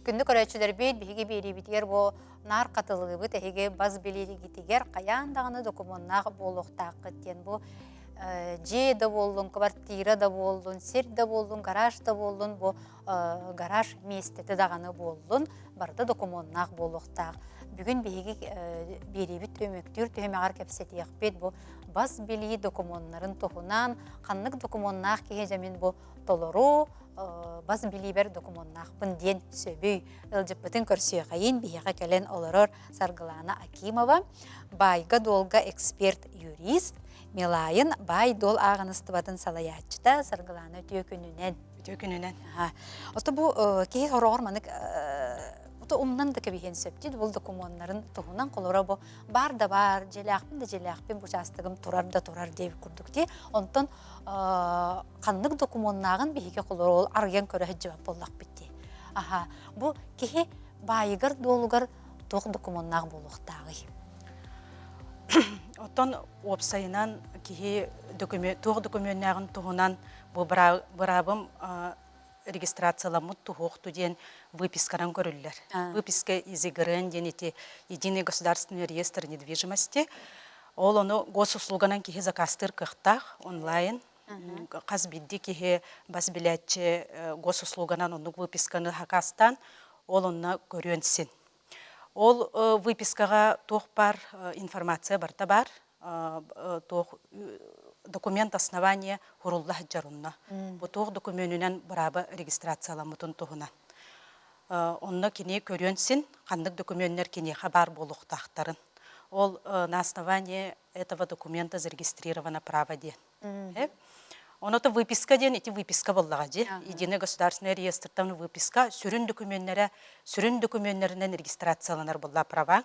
Күнді көрәтшілер бейт бігі бейрі бітер бұ нар қатылығы бұт әйге баз білері кетігер қаяндағыны документнағы болуқтақ кеттен бұ же да болдың, квартира да болдың, сер да болдың, гараж да болдың, бұ гараж местеті дағаны болдың, барды документнағы болуқтақ. Бүгін бігі бейрі біт өмөктүр төмеғар кәпсеті яқпет бұ баз білі документтарын тұғынан, қанлық документнағы кеге жәмен бұ толыру, баз билибер документнақпын ден сөбүй ылжыппытын көрсүйе қайын бейеға кәлен олырыр Саргылана Акимова, байға долга эксперт юрист, Милайын бай дол ағыныстыбатын салаятчыда Саргылана өтіөкүнінен. Өтіөкүнінен. Оты бұл кей хорағыр манық умнан да кебиген сөптейді, бұл документтарын тұғынан қолыра бұл бар да бар, желяқпен бұл жастығым тұрар дейіп күрдікте. Онтан қанлық документтағын бейге қолыра ол арген көрі жауап болақ бітті. Бұл кеге байығыр долығыр тоқ документтағы болуқтағы. Оттон опсайынан кеге тоқ документтағын тұғынан бұл бұрабым регистрацияламыт тухуқту ден выпискаран көрілілер. Выписка изигырын ден еті Единый государственный реестр недвижимости. Ол оны госуслуганан кеге закастыр кықтақ онлайн. Қаз бидді кеге бас білетчі госуслуганан оны выписканы хакастан ол онына көрінсін. Ол выпискаға тоқ бар информация барта бар. Документ основания хуруллах жарунна. Бутух документінен бұрабы регистрацияламытын тұғынан. Онны кене көренсін, қандық документтер кене хабар болуқтақтарын. Ол на основании этого документа зарегистрировано право ден. Оныты выписка ден, эти выписка боллаға де. Единый государственный реестртан выписка сүрін документтерінен регистрацияланар болла права.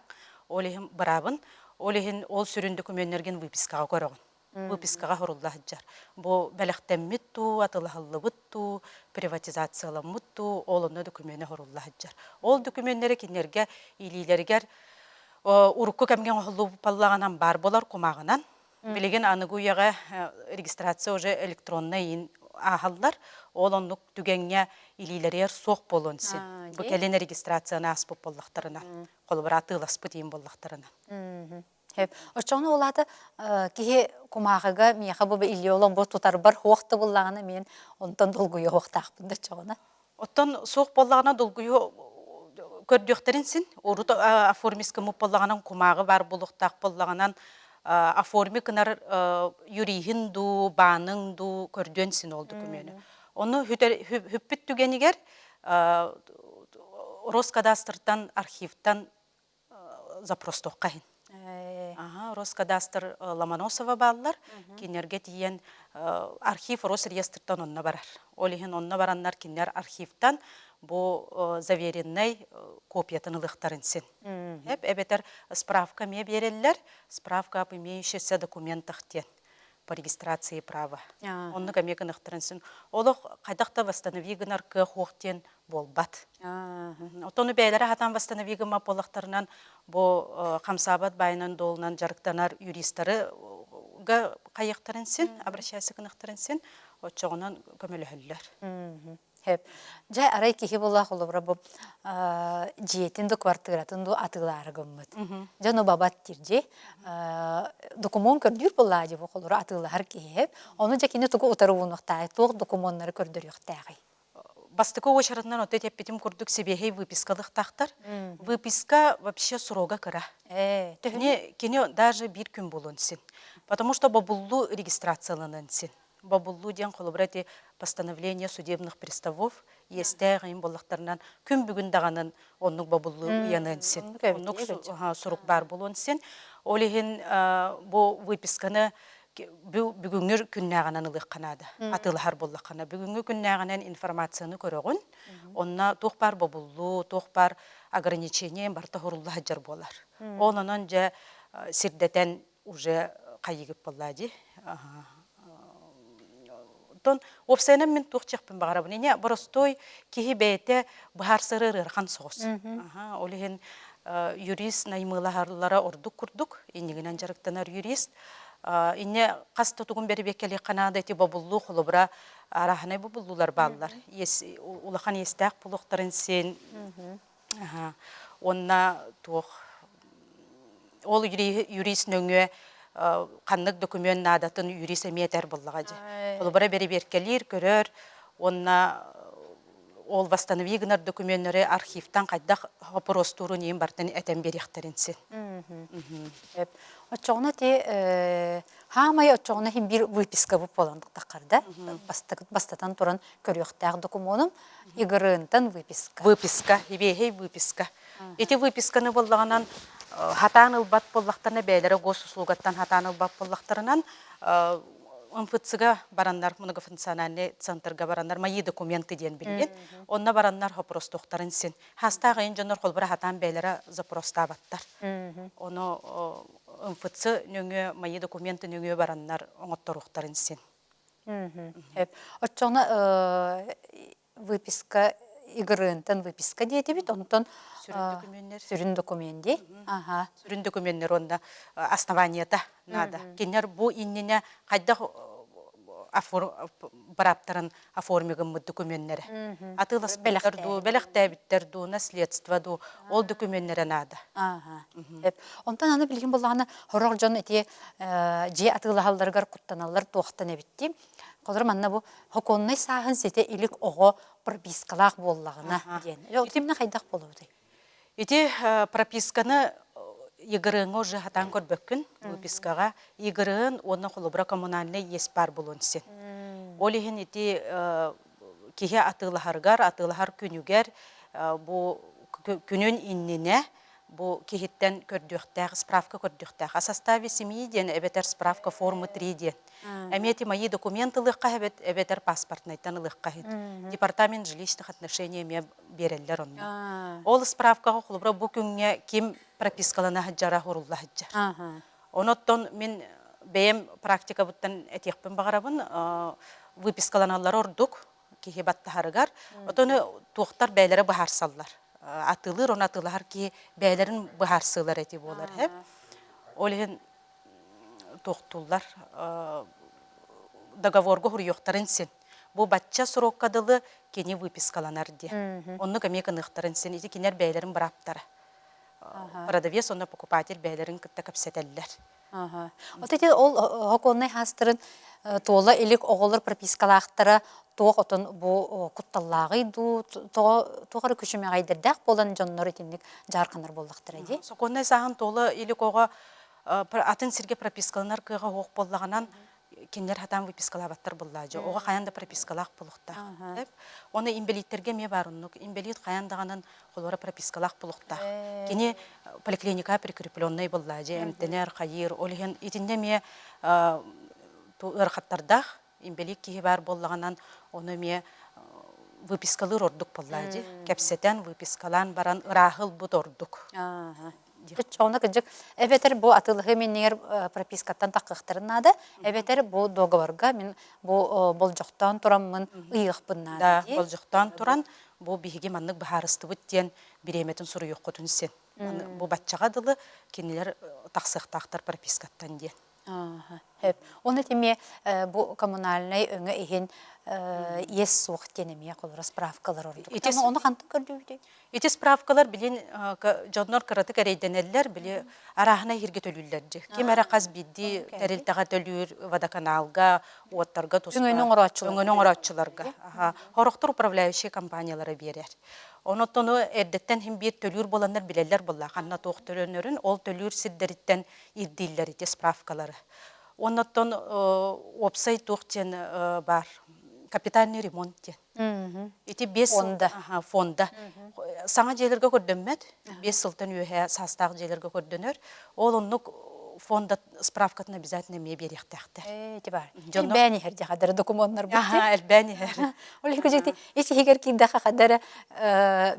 Олығын бұрабын, ол сүрін документтерген выпискаға көріғын. Выпискаға хоруллах жар. Бу бәліқтәммітту, атылағылығытту, приватизациялымытту, олыны документі хоруллах жар. Ол документтері кенерге, илилергер, урукку кәмген оғылу паллағанан бар болар құмағынан. Білеген анығуяға регистрация уже электронный ағалдар, ол онлық түгенге илилерер соқ болуынсын. Бұ кәлені регистрацияны аспып боллақтарына, қолыбыра атыласпы дейін боллақтарына. Очоны олады кеге кумағыға мияға бұбы илі олон бұл тұтар бар хоқты болағына мен онтан долгүйі хоқтақпынды чоғына. Оттан соқ болағына долгүйі көрдіқтерінсін. Орут аформиска мұп болағынан кумағы бар болуқтақ болағынан аформи кынар юрихин ду, баның ду көрдөнсін ол докумені. Оны хүппіт түгенігер Роскадастрдан, архивтан запрос тоққайын. Роскадастр Ломоносова баллар, кенерге тиен архив Росреестртан онна барар. Олихин онна бараннар кенер архивтан бу заверенный копиятын ылықтарынсын. Әбетер справка ме берелер, справка об имеющихся документах тен по регистрации права. Онны кәмегін ықтарынсын. Олық қайдақта восстановигінар хоқтен болбат. Отоны бәйлері хатан восстановигін ма болықтарынан бұл қамсабат байынан долынан жарықтанар юристары қайықтарынсын, обращайсықын ықтарынсын, отчоғынан көмілі хүлілер. Жай арай кеге болақ олыбыра бұл жиетінді квартиратынды атылары көмміт. Жаны бабат тирже документ көрдір болла же бұл қолыры атылар кеге. Оны жакені тұғы ұтары бұнықтағы, тұғы документтары көрдір юқтағы. Бастықы очарынан өте теппетім көрдік себехей выпискалық тақтар. Выписка вообще сұрога кіра. Кені даже бір күн болуынсын. Потому что бабуллу регистрацияланынсын. Бабуллу ден қолыбыраты постановление судебных приставов есте ғайын болықтарынан күн бүгін дағанын онның бабуллу янынсын. Онның сұрық бар болуынсын. Олеген бұл выписканы бүгүнгүр күннәгәнән ылык канада. Атылар булла кана. Бүгүнгү күннәгәнән информацияны көрөгөн. Онна тохпар бобуллу, тохпар ограничение барта хорулла хаҗар болар. Ононон же сирдетен уже кайыгып боллади. Тон опсенем мен тухчакпын багарабын. Эне боростой кихи бете бахар сырыр хан сос. Олихен юрист наймылахарлара ордук курдук. Иннигинен жарыктанар юрист. Инне каста тугун бери бекели канада эти бабуллу холобра арахнай бабуллулар баллар. Улахан естак булуктарын сен. Онна тух ол юрист нөңө каннык документ надатын юрист эметер буллагажы. Холобра бери беркелир көрөр. Онна ол восстановигнар документтери архивтан кайда хопростурун эм бартын этем берихтеринсин. Очоғына те хамай очоғына хим бир выписка буп боландык такарда. Бастатан туран көрөктәг документум игырынтан выписка. Выписка, ибехей выписка. Эти выписканы боллаганан хатаныл бат боллактарына бәйләре госуслугаттан хатаныл бат боллактарынан МФЦга бараннар, многофункциональный центрга бараннар, мои документы ден билген. Онна бараннар хопростуктарын сен. Хастагы инженер холбара хатан бәйләре запростабаттар. Оны МФЦ нөңө мои документы нөңө бараннар оңотторуктарын сен. Очоғына выписка игырынтан выписка дейті бит, онтан сүрін документи. Сүрін документтер онда основанията нада. Кенер бу иннене кайда бараптарын оформигын документтері. Атылас белектәбиттерду, наследстводу, ол документтері нада. Онтан аны білген болағына хорог жон эти же атылахалдаргар куттаналар тоқтан әбітті. Қолыр манна бу хоконнай сағын сете илік оғы пропискалақ боллағына ден. Өтімні қайдақ болуды? Эти прописканы игырыңы уже хатан көрбөккүн выпискага игырын оны холобра коммунальный еспар болонсен. Олихин эти кихе атылахар күнүгер бу күнүн иннине бу кихиттен көрдүктәг справка көрдүктәг. О составе семьи ден эбетер справка формы 3 ден. Эмети мои документы лыкка эбетер паспортнайтан лыкка. Департамент жилищных отношений ме береллер онна. Ол справкага холобра бу күнгө ким пропискалана хаджара хорулла хаджар. Оноттон мен бем практика буттан этекпен багарабын выпискаланалар ордук кихи баттахарыгар. Отоны туктар бәйләре бахарсаллар. Атылыр, он атылар ки бәйләрін бұхарсылар әті болар. Олеген тоқтулар договорға хұрйоқтарын сен. Бұл батча сұроккадылы кені выпискаланар де. Онны көмекін ұқтарын сен, еті кенер бәйләрін бұраптары. Продавец, онна покупатель бәйләрін күтті көпсетелілер. Отеті ол хоконнай хастырын тола илик оғылыр пропискалақтары тоқ отын бұл құтталлағы ду, тоғары күшіме ғайдырдақ болан жоннор етіндік жарқаныр болдақтыр әде? Соконнай сағын тола илик оға атын сірге пропискаланар кыға оқ болдағынан кенлер хатан выпискалабаттар боллажы. Оға қаянда пропискалақ болуқта. Оны имбелиттерге ме барыннық. Имбелит қаяндағанын қолуара пропискалақ болуқта. Кені поликлиника прикрепленный боллажы. Эмтенер, қайыр, олеген етінде ме ырқаттардақ имбелик кихи бар боллағанан оны ме выпискалыр ордук боллажы. Кепсетен выпискалан баран ырахыл бұд ордук. Чоғына күнжік, әбетер бұл атылығы меннер пропискаттан таққықтырын ады, әбетер бұл договорға мен бұл жоқтан тұрам мен ұйықпын ады. Да, бұл жоқтан тұран бұл бейге маннық бұхарысты бұттен біреметін сұры yok құтын сен. Бұл батчаға дылы кенелер тақсықтақтар пропискаттан ден. Оны теме бұл коммунальный өңі еген ес суық денеме қолыра справкалар ордық. Оны қантын көрді? Эти справкалар билин жоннор кыраты керейденеллер били арахына хирге төлүллерди. Ким ара каз бидди терилтага төлүр водоканалга, оттарга тустар. Өңөнөң оратчыларга. Хороктор управляющий компаниялары берер. Оноттону эрдеттен хим бир төлүр боландар билелер болла. Ханна токтөрөнөрүн ол төлүр сиддериттен ирдиллер эти справкалары. Оноттон опсай тохтен бар. Капитальный ремонт. Эти без фонда. Саңа жерлерге көрдөнмөт, 5 сылтын үйе састағы жерлерге көрдөнөр. Ол оннук фонда справкатын обязательно ме беректәхтер. Тибар. Жонно- Бәни хер жахадары документтар бу. Аха, әлбәне. Олег көжекти, esi хигер кийда хакадары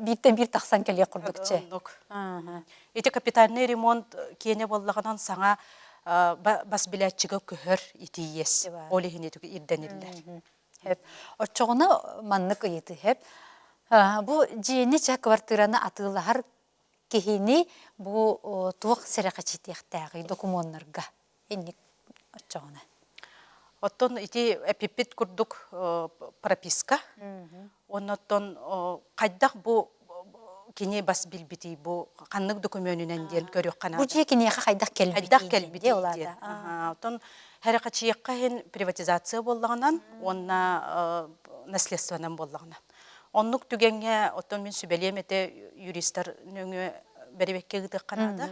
биттен бир таксан келе курдукче. Эти капитальный ремонт кене боллаганан саңа бас билетчиге көһөр итиес. Деба. Олихин этү ирдениллер. Хеп оччогуна маннык ыйты хеп. Бу жиэни ча квартираны атылахар кихини бу туак серекачитияктагы документтарга. Энник оччогуна. Оттон ити эпипит курдук прописка. Оннотон кайдак бу кене бас билбити бу каннык документүнөн ден көрөк кана. Бу жиэкине хайдак келбити. Хайдак келбити олада. Оттон харакачиякка хен приватизация боллаганан, онна наследствонан боллаганан. Оннук түгенге оттон мен сүбелемете юристтер нөңө беребекке гытык канада.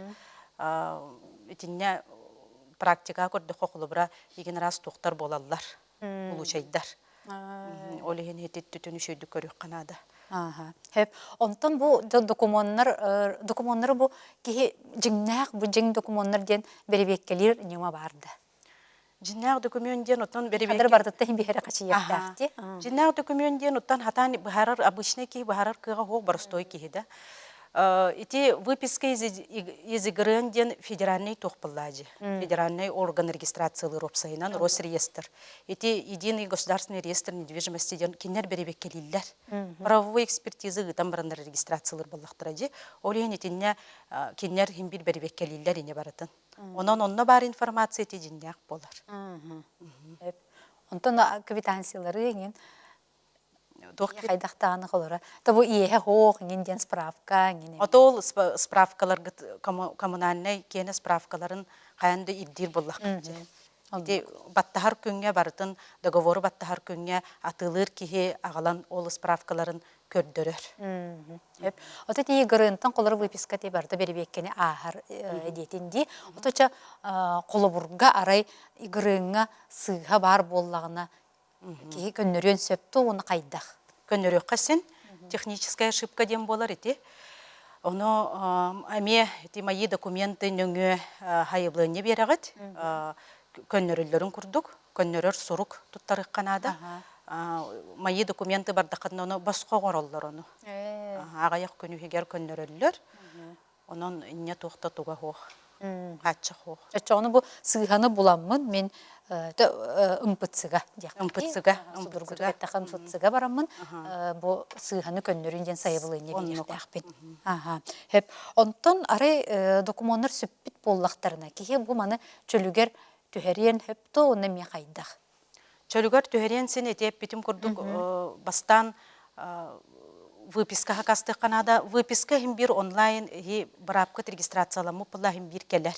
Итинне практика көрдө хокулубра иген раз туктар болаллар. Улучайдар. Олеген хетит түтүнүшөйдү көрөк канада. Хеп онтон бу документтар бу ки жиңнак бу жиң документтар ден беребеккелер нема барды. Жиннак документтен оттон беребекке. Кадыр барды тем бихере качыяктакти. Жиннак документтен оттон хатан бахарар обычный ки бахарар кыга хок барстой киһиде. Эти выписка из игрынден федеральный тохпыллади. Федеральный орган регистрации Ропсайнан Росреестр. Эти единый государственный реестр недвижимости ден кинер беребеккелиллер. Правовой экспертизы гытан барандар регистрациялар боллактыради. Олен этинне кинер химбир беребеккелиллер ине баратын. Онна бар информация эти жиннак болар. Онтон квитанциялары ген хайдактааны колора. Табу ие хох ген ден справка ген. Отол справкалар коммунальный кене справкаларын каянды иддир боллак. Ити баттахар күнгө бартын договору баттахар күнгө атылыр кихи агалан ол справкаларын көрдөрөр. Отети грынтан колор выписка те барда беребеккени ахар детинди. Оточа колобурга арай игрыңга сыга бар боллагына ки көннөрөн сөптү уну кайдах. Көннөрөк касен техническая ошибка дем болар ити. Оно аме эти мои документы нөңө хайыблыны берегет. Көннөрөллөрүн курдук. Көннөрөр сурук туттарык канада. Мои документы бардакын оно басқа гороллор оно. Агаяк көнүгер көннөрөллөр. Онон инне токтотуга хох. Каччы хох. Чону бу сыганы буламмын мен ымпытсыга дияк. Ымпытсыга ымпытсыга бараммын. Бу сыганы көннөрүн ден сайыбылыны бердакпен. Хеп онтон ары документтар сүппит боллактарына кихи бу маны чөлүгер түһәрен хепто уны ми кайдах. Чөлүгөр түһәрен сен этеп битим курдук бастан выписка хакасты канада выписка химбир онлайн хи барапкат регистрацияламы пулла химбир келер.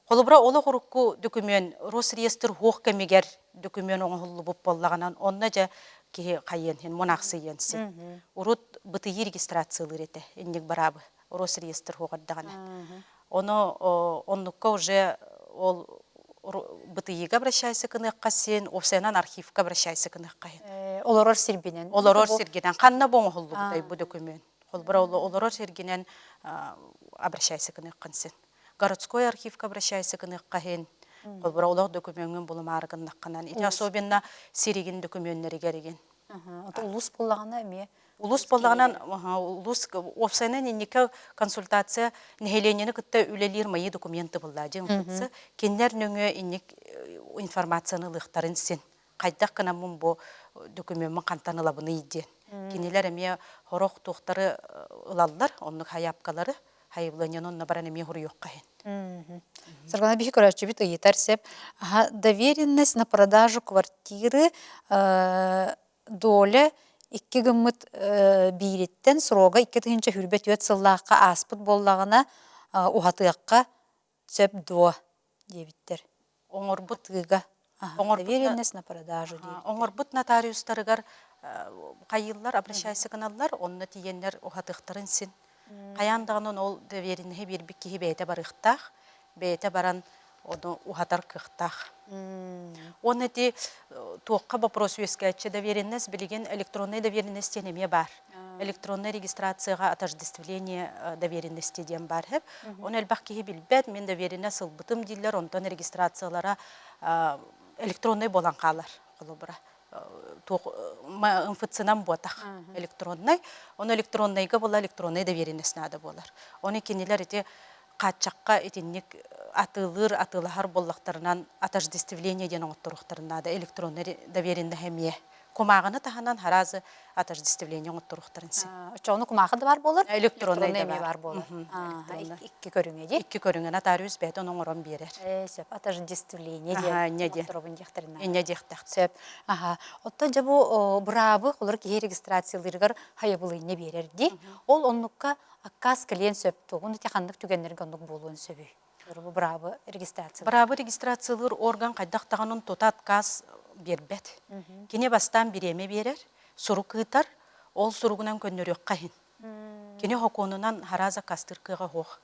Холубра оло хурукку документ Росреестр хох кемигер документ оңхуллу буп боллаганан онна жа ки кайын хен монаксыйенсин. Урут бытыйы регистрациялар эте инник барабы Росреестр хогаддагана. Оно оннукка уже ол бытыйга обращайся кыныкка сен, овсенан архивка обращайся кыныкка. Олорор сирбинен. Олорор сиргинен канна боңхуллу бутай бу документ. Холбра олорор сиргинен обращайся кыныккан сен. Городской архивка обращайся кыныкка хен. Холбра олор документын булмарыгын накканан. Ити особенно сиригин документтери кереген. Улус боллагана эме. Улус боллаганан улус овсенен инника консультация нехеленени кытта үлелир мои документы буллады. Кеннер нөңө инник информацияны лыктарын сен. Кайдак кына мун бу документмин кантанылабыны иден. Кинелер эме хорок тухтары ылаллар, оннук хаяпкалары, хайыбланен онна баран эме хуруйокка хен. Саргана бихи көрәчү бит ыйытарсеп, доверенность на продажу квартиры доля 2 гыммыт бириттен сроға 2 тыгынча хүрбет өт сыллаққа аспыт боллағына ухатыаққа сөп дуа дебиттер. Оңорбут Тыга. Доверенность на продажу дебиттер. Оңорбут нотариустарыгар кайыллар, обращайся каналлар, онна тиеннер ухатықтарын син. Каяндағынан ол довереннеге бербік кихи бейте барықтақ, бейте баран onu uhatar kıhtaq. Он эти туаққа вопрос өскәтші доверенность білген электронный доверенность тенеме бар. электронный регистрацияға отождествление доверенности ден бар хеп. Он әлбақ кейі білбәд, мен доверенне сылбытым дейлер, онтан регистрациялара электронный болан қалар. Қолыбыра. МФЦ-нан ботақ электронный. Он электронныйға бола электронный довереннесіне ады болар. Оны кенелер ете қатчаққа етіннік атылығар боллақтарынан отождествление ден оңыттырықтарына да электронный доверенне хемие. Комағыны таханан харазы отождествление оңыттырықтарын сен. Очоны кумағы да бар болар? Электронный да бар болар. Икки көріңе де? Икки көріңе нотариус бәді оның орын берер. Сөп, отождествление де. Ине дектақ. Сөп, отта жабу бұрабы, олар кей регистрациялырғар хайабылыйне берер де. Ол онныққа аққас кілен сөп тұғын, текандық түгенлерге оннық болуын сөбі. Бұрабы регистрациялыр. Бұрабы регистрациялыр орган қайдақтағанын тотат қас бербет. Кене бастан биреме берер, суру кытар, ол суругунан көннөрөк кайын. Кене хоконунан хараза кастыркыга хох.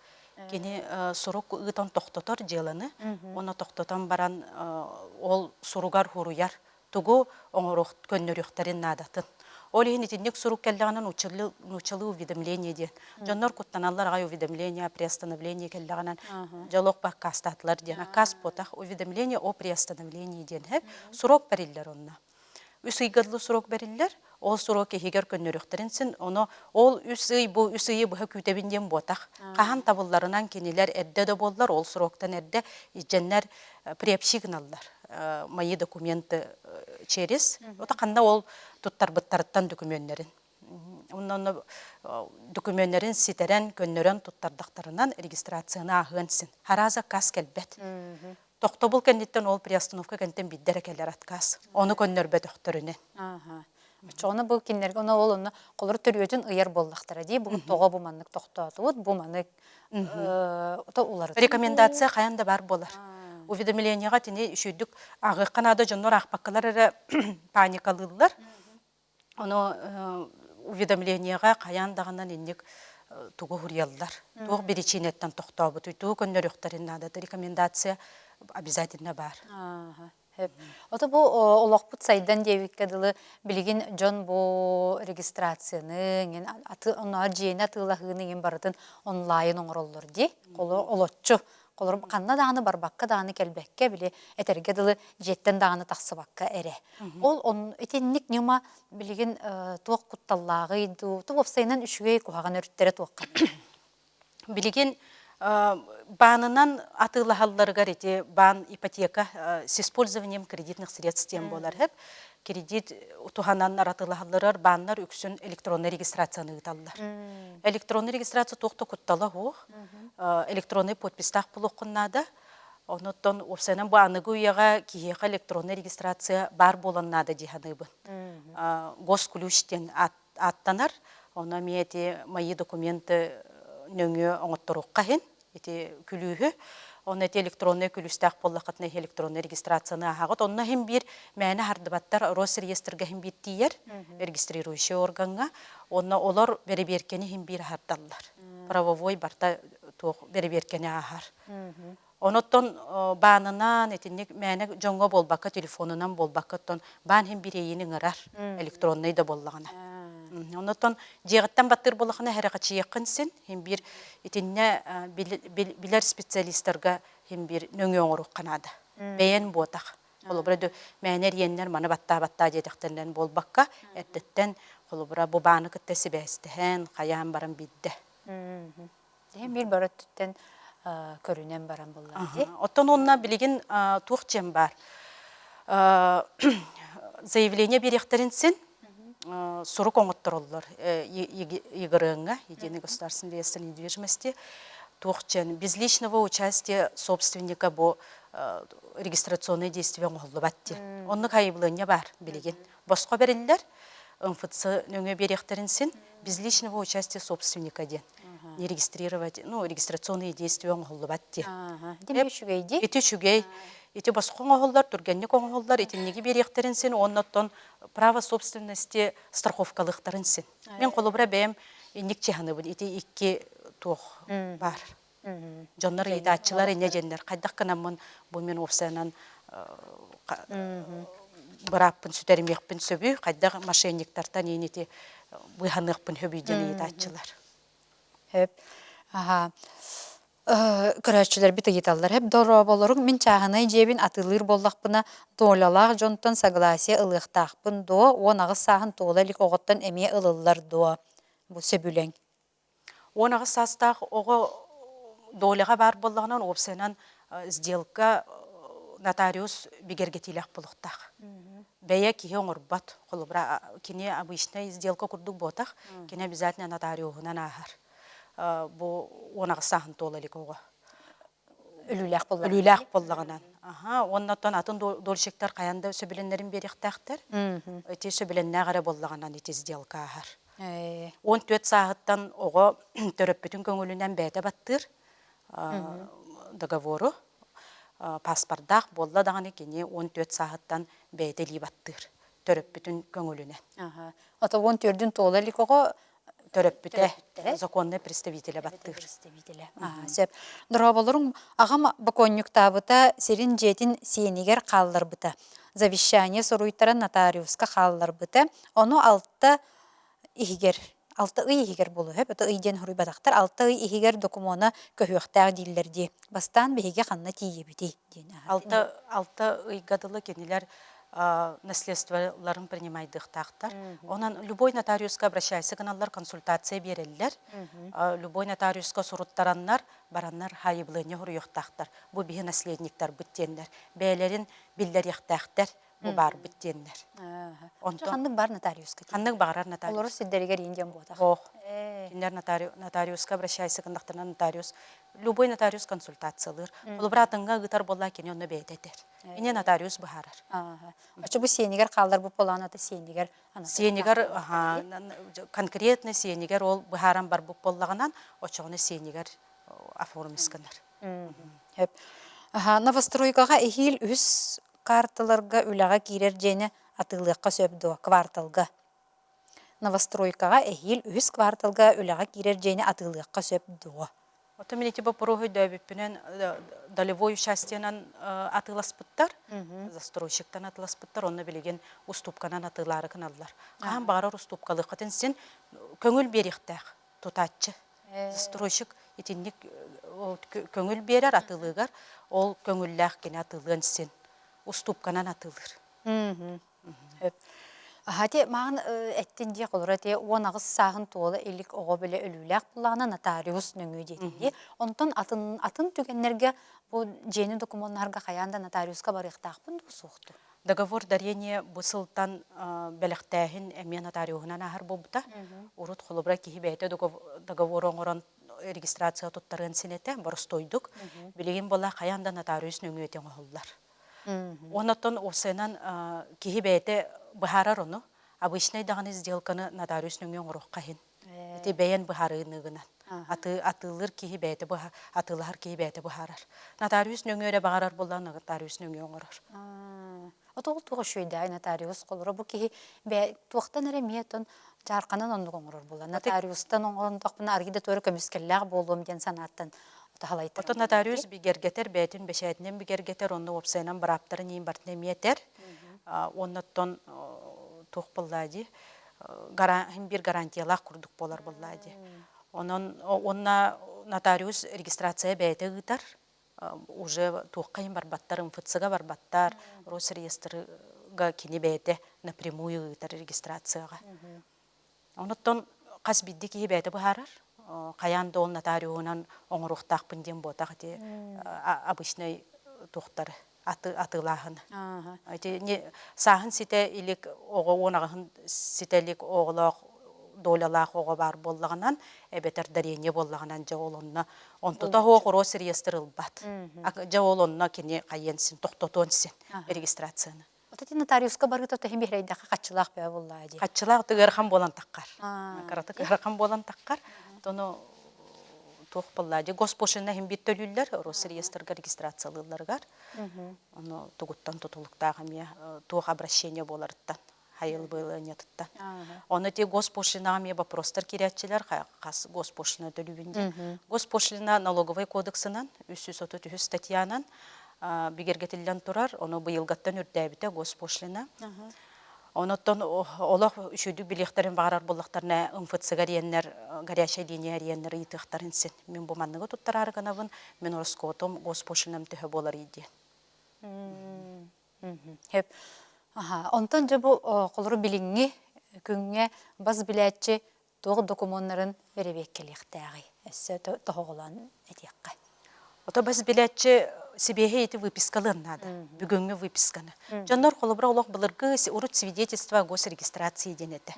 Кене суру кытан токтотор желаны, оны токтотан баран ол суругар хуруяр. Тугу оңорок көннөрөктөрүн надатын. Ол итинник суру келлегенен учалы уведомление ден. Жоннор куттаналлар гай уведомление о приостановлении келлегенен жолок баккастатлар ден. Акас потах уведомление о приостановлении ден. Сурок бериллер онна. Үсыйгыдлы сурок бериллер. Ол сурок егер көннөрөктөрүн оны ол үсый бу күтебинден ботах. Кахан табылларынан кенелер эрде да боллар, ол суроктан эрде иженнер приобщигналлар. Мои документы через. Ота канда ол туттар-быттарыттан документтерин. Онны документтерин ситерен көннөрөн туттардактарынан регистрацияны агынсын. Хараза кас келбет. Токтобул кендиттен ол приостановка кенттен биддере келер аткас. Оны көннөрбө докторунен. Чоны бұл кенлерге оны ол оны қолыр түрөтін ұйар боллақтары дей. Бұл тоға бұманлық тоқтатуыд, бұманлық олар. Рекомендация қаянда бар болар. Уведомленияға тіне үшүйдік ағы қанада жоннор ақпаққалар әрі паникалылар. Оны уведомленияға қаяндағынан еннік туғы хұриялылар. Туғы беречинеттен тоқтау бұты. Туғы көннөр өқтарын надады. Рекомендация обязательно бар. Ота бұл олақпыт сайдан девиккадылы білген жон бұл регистрацияның, онар жейін атылағының барытын онлайн оңыролыр де, олотчу. Қолыр қанна дағаны барбаққа дағаны кәлбәкке біле әтерге дылы жеттен дағаны тақсыбаққа әрі. Ол өтеннік нема білген туақ құтталлағыйды, туқ опсайынан үшіге қуаған өрттері туаққан. Білген банынан атылағаларға реті бан ипотека с использованием кредитных средств тем болар. Кредит тухананнар атылағаларар баннар үксін электронный регистрацияны ұталылар. Электронный регистрация тоқты құтталы хоқ, электронный подпистақ бұл оқыннады. Оныттан опсайынан бұл анығы ұяға кейеға электронный регистрация бар боланнады дегені бұл. Госключтен аттанар, оны мейте мои документы нөңі оңыттыруққа хен, күлігі. Оны электронный күлістақ боллақытны электронный регистрацияны ағағыт. Онына хем бір мәні хардыбаттар Росреестрге хем беттейер, регистрирующий органға. Онына олар бәрі-беркені хем бір хардалар. Правовой барта бәрі-беркені ағар. Оныттан банынан мәні жоңға болбақы, телефонынан болбақыттан бан хем бір ейінің ұрар, электронный да боллағына. Оныттан жеғіттен баттыр болақына әріғачы еқінсін, хем бір етінне білер специалистерға хем бір нөңе оңыру қанады. Бәйен ботақ. Қолы бұрады мәнер еннер маны батта-батта дедіқтерінен болбаққа, әттеттен қолы бұра бұбаны күттесі бәстіхен, қаян баран бидді. Хем бір бары түттен көрінен баран болар. Оттан онына білеген туқ жем бар. Заявление беректерінсін, Сурук оңыттырылыр игрыңа, единый государственный реестр недвижимости, тухчен без личного участия собственника бо регистрационные действия оңылы бәтті. Онны қайыблығыне бар білеген. Босқа берілер, МФЦ нөңе беректерінсін, без личного участия собственника ден. Не регистрировать, регистрационные действия оңылы бәтті. Эти шүгей. Эти басқоң оғылдар, түргеннік оғылдар, етіннегі беректерінсін, оннаттан право собственности страховкалықтарынсын. Мен қолы бұра бәйім енік чеханы бұл, еті екі тоқ бар. Жонлар еті атчылар ене жендер. Қайдақ қанамын бұл мен опсайынан быраппын сүтәримекпін сөбүй, қайда мошенниктартан енеті бұйханықпын хөбүйден етатчылар. Hep. Aha. Көрәчілер біті еталар. Hep дора болырың мен чағынай жебін атылыр боллақпына долалақ жонтан согласия ылықтақпын до, онағыз сағын толалік оғыттан әме ылылар до. Бұл сөбілен. Онағы састақ оғы долаға бар болғанан опсенан сделка нотариус бигергетилях болуқтақ. Бәйе кие оңырбат, қолыбыра кене обычный сделка күрдік ботақ, кене обязательно нотариуғынан ағар. Бұл онағы сағын толалік оғы. Үліләқ болғанан. Оннаттан атын долшектар қаянда сөбіленлерін беректәқтір. Өте сөбіленне ғара болғанан ете сделка ағар. 14 сағыттан оғы төрөппүтін көңілінен бәйті баттыр договору. Паспордақ болла дағаны кене 14 сағыттан бәйті ли баттыр төрөппүтін көңілінен. Ата 14-ден толалік оғы төрөппүте законный представителя баттыр. Сеп. Дұрабалырың ағам баконюк табыта серин жетин сенегер қаллар бұта. Завещание соруйттара нотариуска қаллар бұта. Оны алты игер болу. Өті үйден хүрі батақтар. Алты игер докумона көхіқтәр дейлерді. Бастан бейге қанна тие біті. Алты игадылы кенелер наследстволарын принимайдықтақтар. Онан любой нотариуска обращайся, каналлар консультация берелілер. Любой нотариуска суруттараннар, бараннар хайыблыне хүріқтақтар. Бұл бігі наследниктар бүттендер. Бәйлерін білдер яқтақтар. Бұл бар бүттендер. Қанның бар нотариуска? Қанның бағарар нотариус. Олар сіздерігер енден болдақ? Оқ. Кендер нотариуска обращайся, кандақтарына нотариус. Любой нотариус консультациялыр. Бұл бұратынға ғытар болла кене оны бәйтетер. Ине нотариус бұхарар. Ачы бұл сенегер қалдар бұл болан аты сенегер? Сенегер, конкретный сенегер ол бұхаран бар бұл боллағынан, очығыны сенегер оформисканар. Новостройкаға эхил үз карталарға үліға керер жені атылыққа сөбді кварталға. Новостройкаға эхил үз кварталға үліға керер жені атылыққа сөбді. Ота мен етебі бұрығы дөбіппінен долевой участиянан атыласпыттар, застройщиктан атыласпыттар, онны білеген уступканан атылары кыналар. Қаған бағарар уступкалы қатын сен көңіл беректәқ, тұтатчы. Застройщик етіннік көңіл берер атылығар, ол көңілләқ кені атылығын сен уступканан атылыр. Хати маған әттенде қолыр әте 10 сағын толы елік оғы білі үліләк бұлағына нотариус нөңі дейді. Онтан атын түгенлерге бұл жені документарға қаянда нотариуска барықтақпын бұл соқты. Договор дарение бұсылтан бәліқтәхін әме нотариуғынан ағыр болбыта. Урут қолыбыра кейі бәйті договор оңыран регистрация тұттарын сенеті бұрыстойдық. Білеген бола қаянда нотариус нөңі өтен оғылар. Онаттан осынан кейі бәйті бұхарар оны, обычный дағаны сделканы нотариус нөңі оңыруқ қайын. Әте бәйін бұхарығынығынан. Атылыр кейі бәйті атылығар кейі бәйті бұхарар. Нотариус нөңі өре бағарар болан нотариус нөңі оңырар. Отол туғы шүйді нотариус қолыры бұл кейі туақтан әрі метін жарқанын оңды оңырыр болан. Нотариустан оңырындық бұны аргиде төрі көміскелләғ болуым ден санаттан. Ото нотариус бигергетер, бәйтін бәшәйтінен бигергетер, онны опсайынан бараптарын ең бартын еметер. Оннаттон туқ боллади, бір гарантиялақ күрдік болар боллади. Онна нотариус регистрация бәйті ғытар, уже туққа ең барбаттар, МФЦ-ға барбаттар, Росреестрға кені бәйті напрямую ғытар регистрацияға. Оннаттон қас бидді кейі бәйті бұхарар. Қаянды ол нотариуынан оңыруқтақпын ден ботақ де обычный тоқтары атылағын. Сағын сите илік оғы онағын сителік оғылақ долалақ оғы бар болағынан әбетер дарене болағынан жа олынна онтыта оғы Росреестр ылбат. Жа олынна кене қайенсін, тоқтотонсен регистрацияны. Отати нотариуска барғыта төхін бейрейдіға қатшылақ бәй боллайды. Қатшылақ тұғырхан болан таққар. Қараты тұғырхан болан таққар. Тоны тоқ боллайды. Госпошына хем бит төлілер, Росреестрға регистрациялыларғар. Оны тұғыттан тұтылықтағы ме тоқ обращение боларыттан, хайыл бұйлы нетіттан. Оны те госпошынаға ме вопростар керетчілер, қас госпошына төлігінде. Госпошына налоговый кодексынан, 333 статьянан, бигергетилден турар, оны быйылгаттан үрдәбите госпошлина. Оноттон олох үшүдүк билихтерин багарар боллактарына МФЦ-га диеннер, горячая линия диеннер итыктарын сен. Мен бу манныгы туттарар ганабын, мен Роскотом госпошлинам төһө болар иди. Хеп. Онтон же бу колору билиңи күнгө баз билетчи тоғы документтарын беребеккеликтәги. Эссе тоголан этиякка. Ото баз билетчи себеге эти выпискалын надо. Бүгүнгү выписканы. Жаннор холобра олох былыргы урут свидетельство о госрегистрации денете.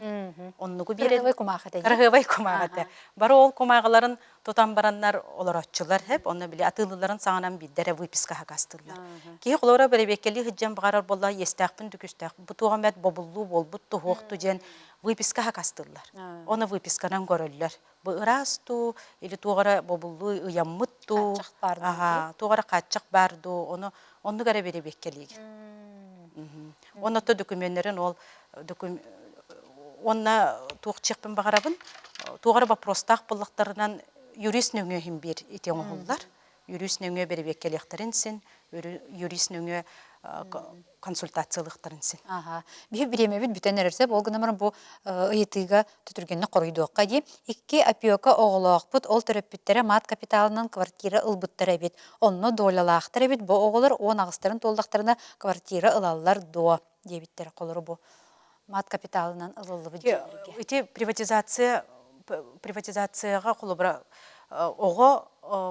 Оннугу Кыргыбай берет. кумагата. Кыргыбай кумагата. Бары ол кумагаларын тотан бараннар олоротчулар хеп, онны биле атылыларын саңанан биддере выписка хакастылар. Ки холора беребеккели хыджан багарар болла естакпын дүкүстак. Бу тугамет бобуллу болбут тухукту жен выписка хакастылар. Оны выписканан көрөллөр. Бу ырасту или тугара бобуллу ыяммытту. Тугара каччак барду. Оны гара беребеккелиги. Онно документтерин ол онна тугчыкпын багарабын. Тугара вопростах буллактарынан юрист нөңө хим бир итен оллар. Юрист нөңө беребеккеликтерин сен, юрист нөңө консультациялыктарын сен. Бир биреме бит бүтен эрсе болгономор бу ыйтыга түтүргөнү коройдуокка ди. Икки опека оголоокпут ол төрөппүттере мат капиталынан квартира ылбыттар бит. Онно долалаактар бит бу оголор 10 агыстарын толдактарына квартира ылаллар до дебиттер колору бу. Мат капиталынан ылылыбы дебирге. Эти приватизацияга колобра ого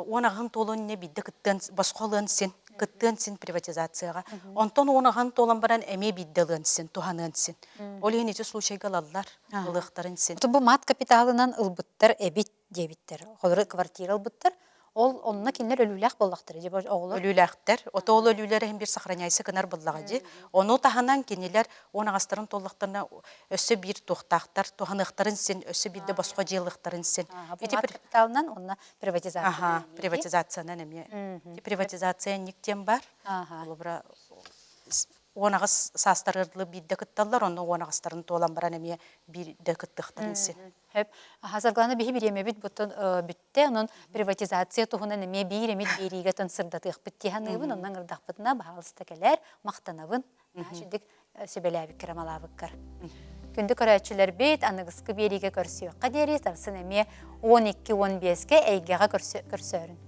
10 агын толун не бидде кыттан басколын сен. Кыттын син приватизацияга. Онтон онаган толан баран эме бидделын син, туханын син. Олеген эти случайга лаллар, ылыктарын син. Бу мат капиталынан ылбыттар эбит дебиттер. Холору квартира ылбыттар. Ол онна кинлер өлүләк боллактыр. Же оглор. Өлүләктер. Ото ол өлүләре хем бир сохраняйсы кынар буллага же. Оны таханан кинелер онагастарын толлактарына өссө бир тохтактар, туханыктарын син, өссө бирде башка жылыктарын син. Эти капиталынан онна приватизация. Приватизацияны неме. Приватизация никтен бар. Олбра онагас састарырлы бидде кытталлар, оны онагастарын толан баран эме бирде кыттыктарын син. Хеп хазаргланы бихи биреме бит бутун бүтте анын приватизация тугунан эме биремит бириге тансырдатык биттиханыбын оннан ырдакпытына баалыста келер мактанабын шүдик сөбеләбик керамалабыккар. Күндү көрәчүләр бит аныгыскы бириге көрсөккә дери тарсын эме 12-15ке әйгәгә көрсөрүн.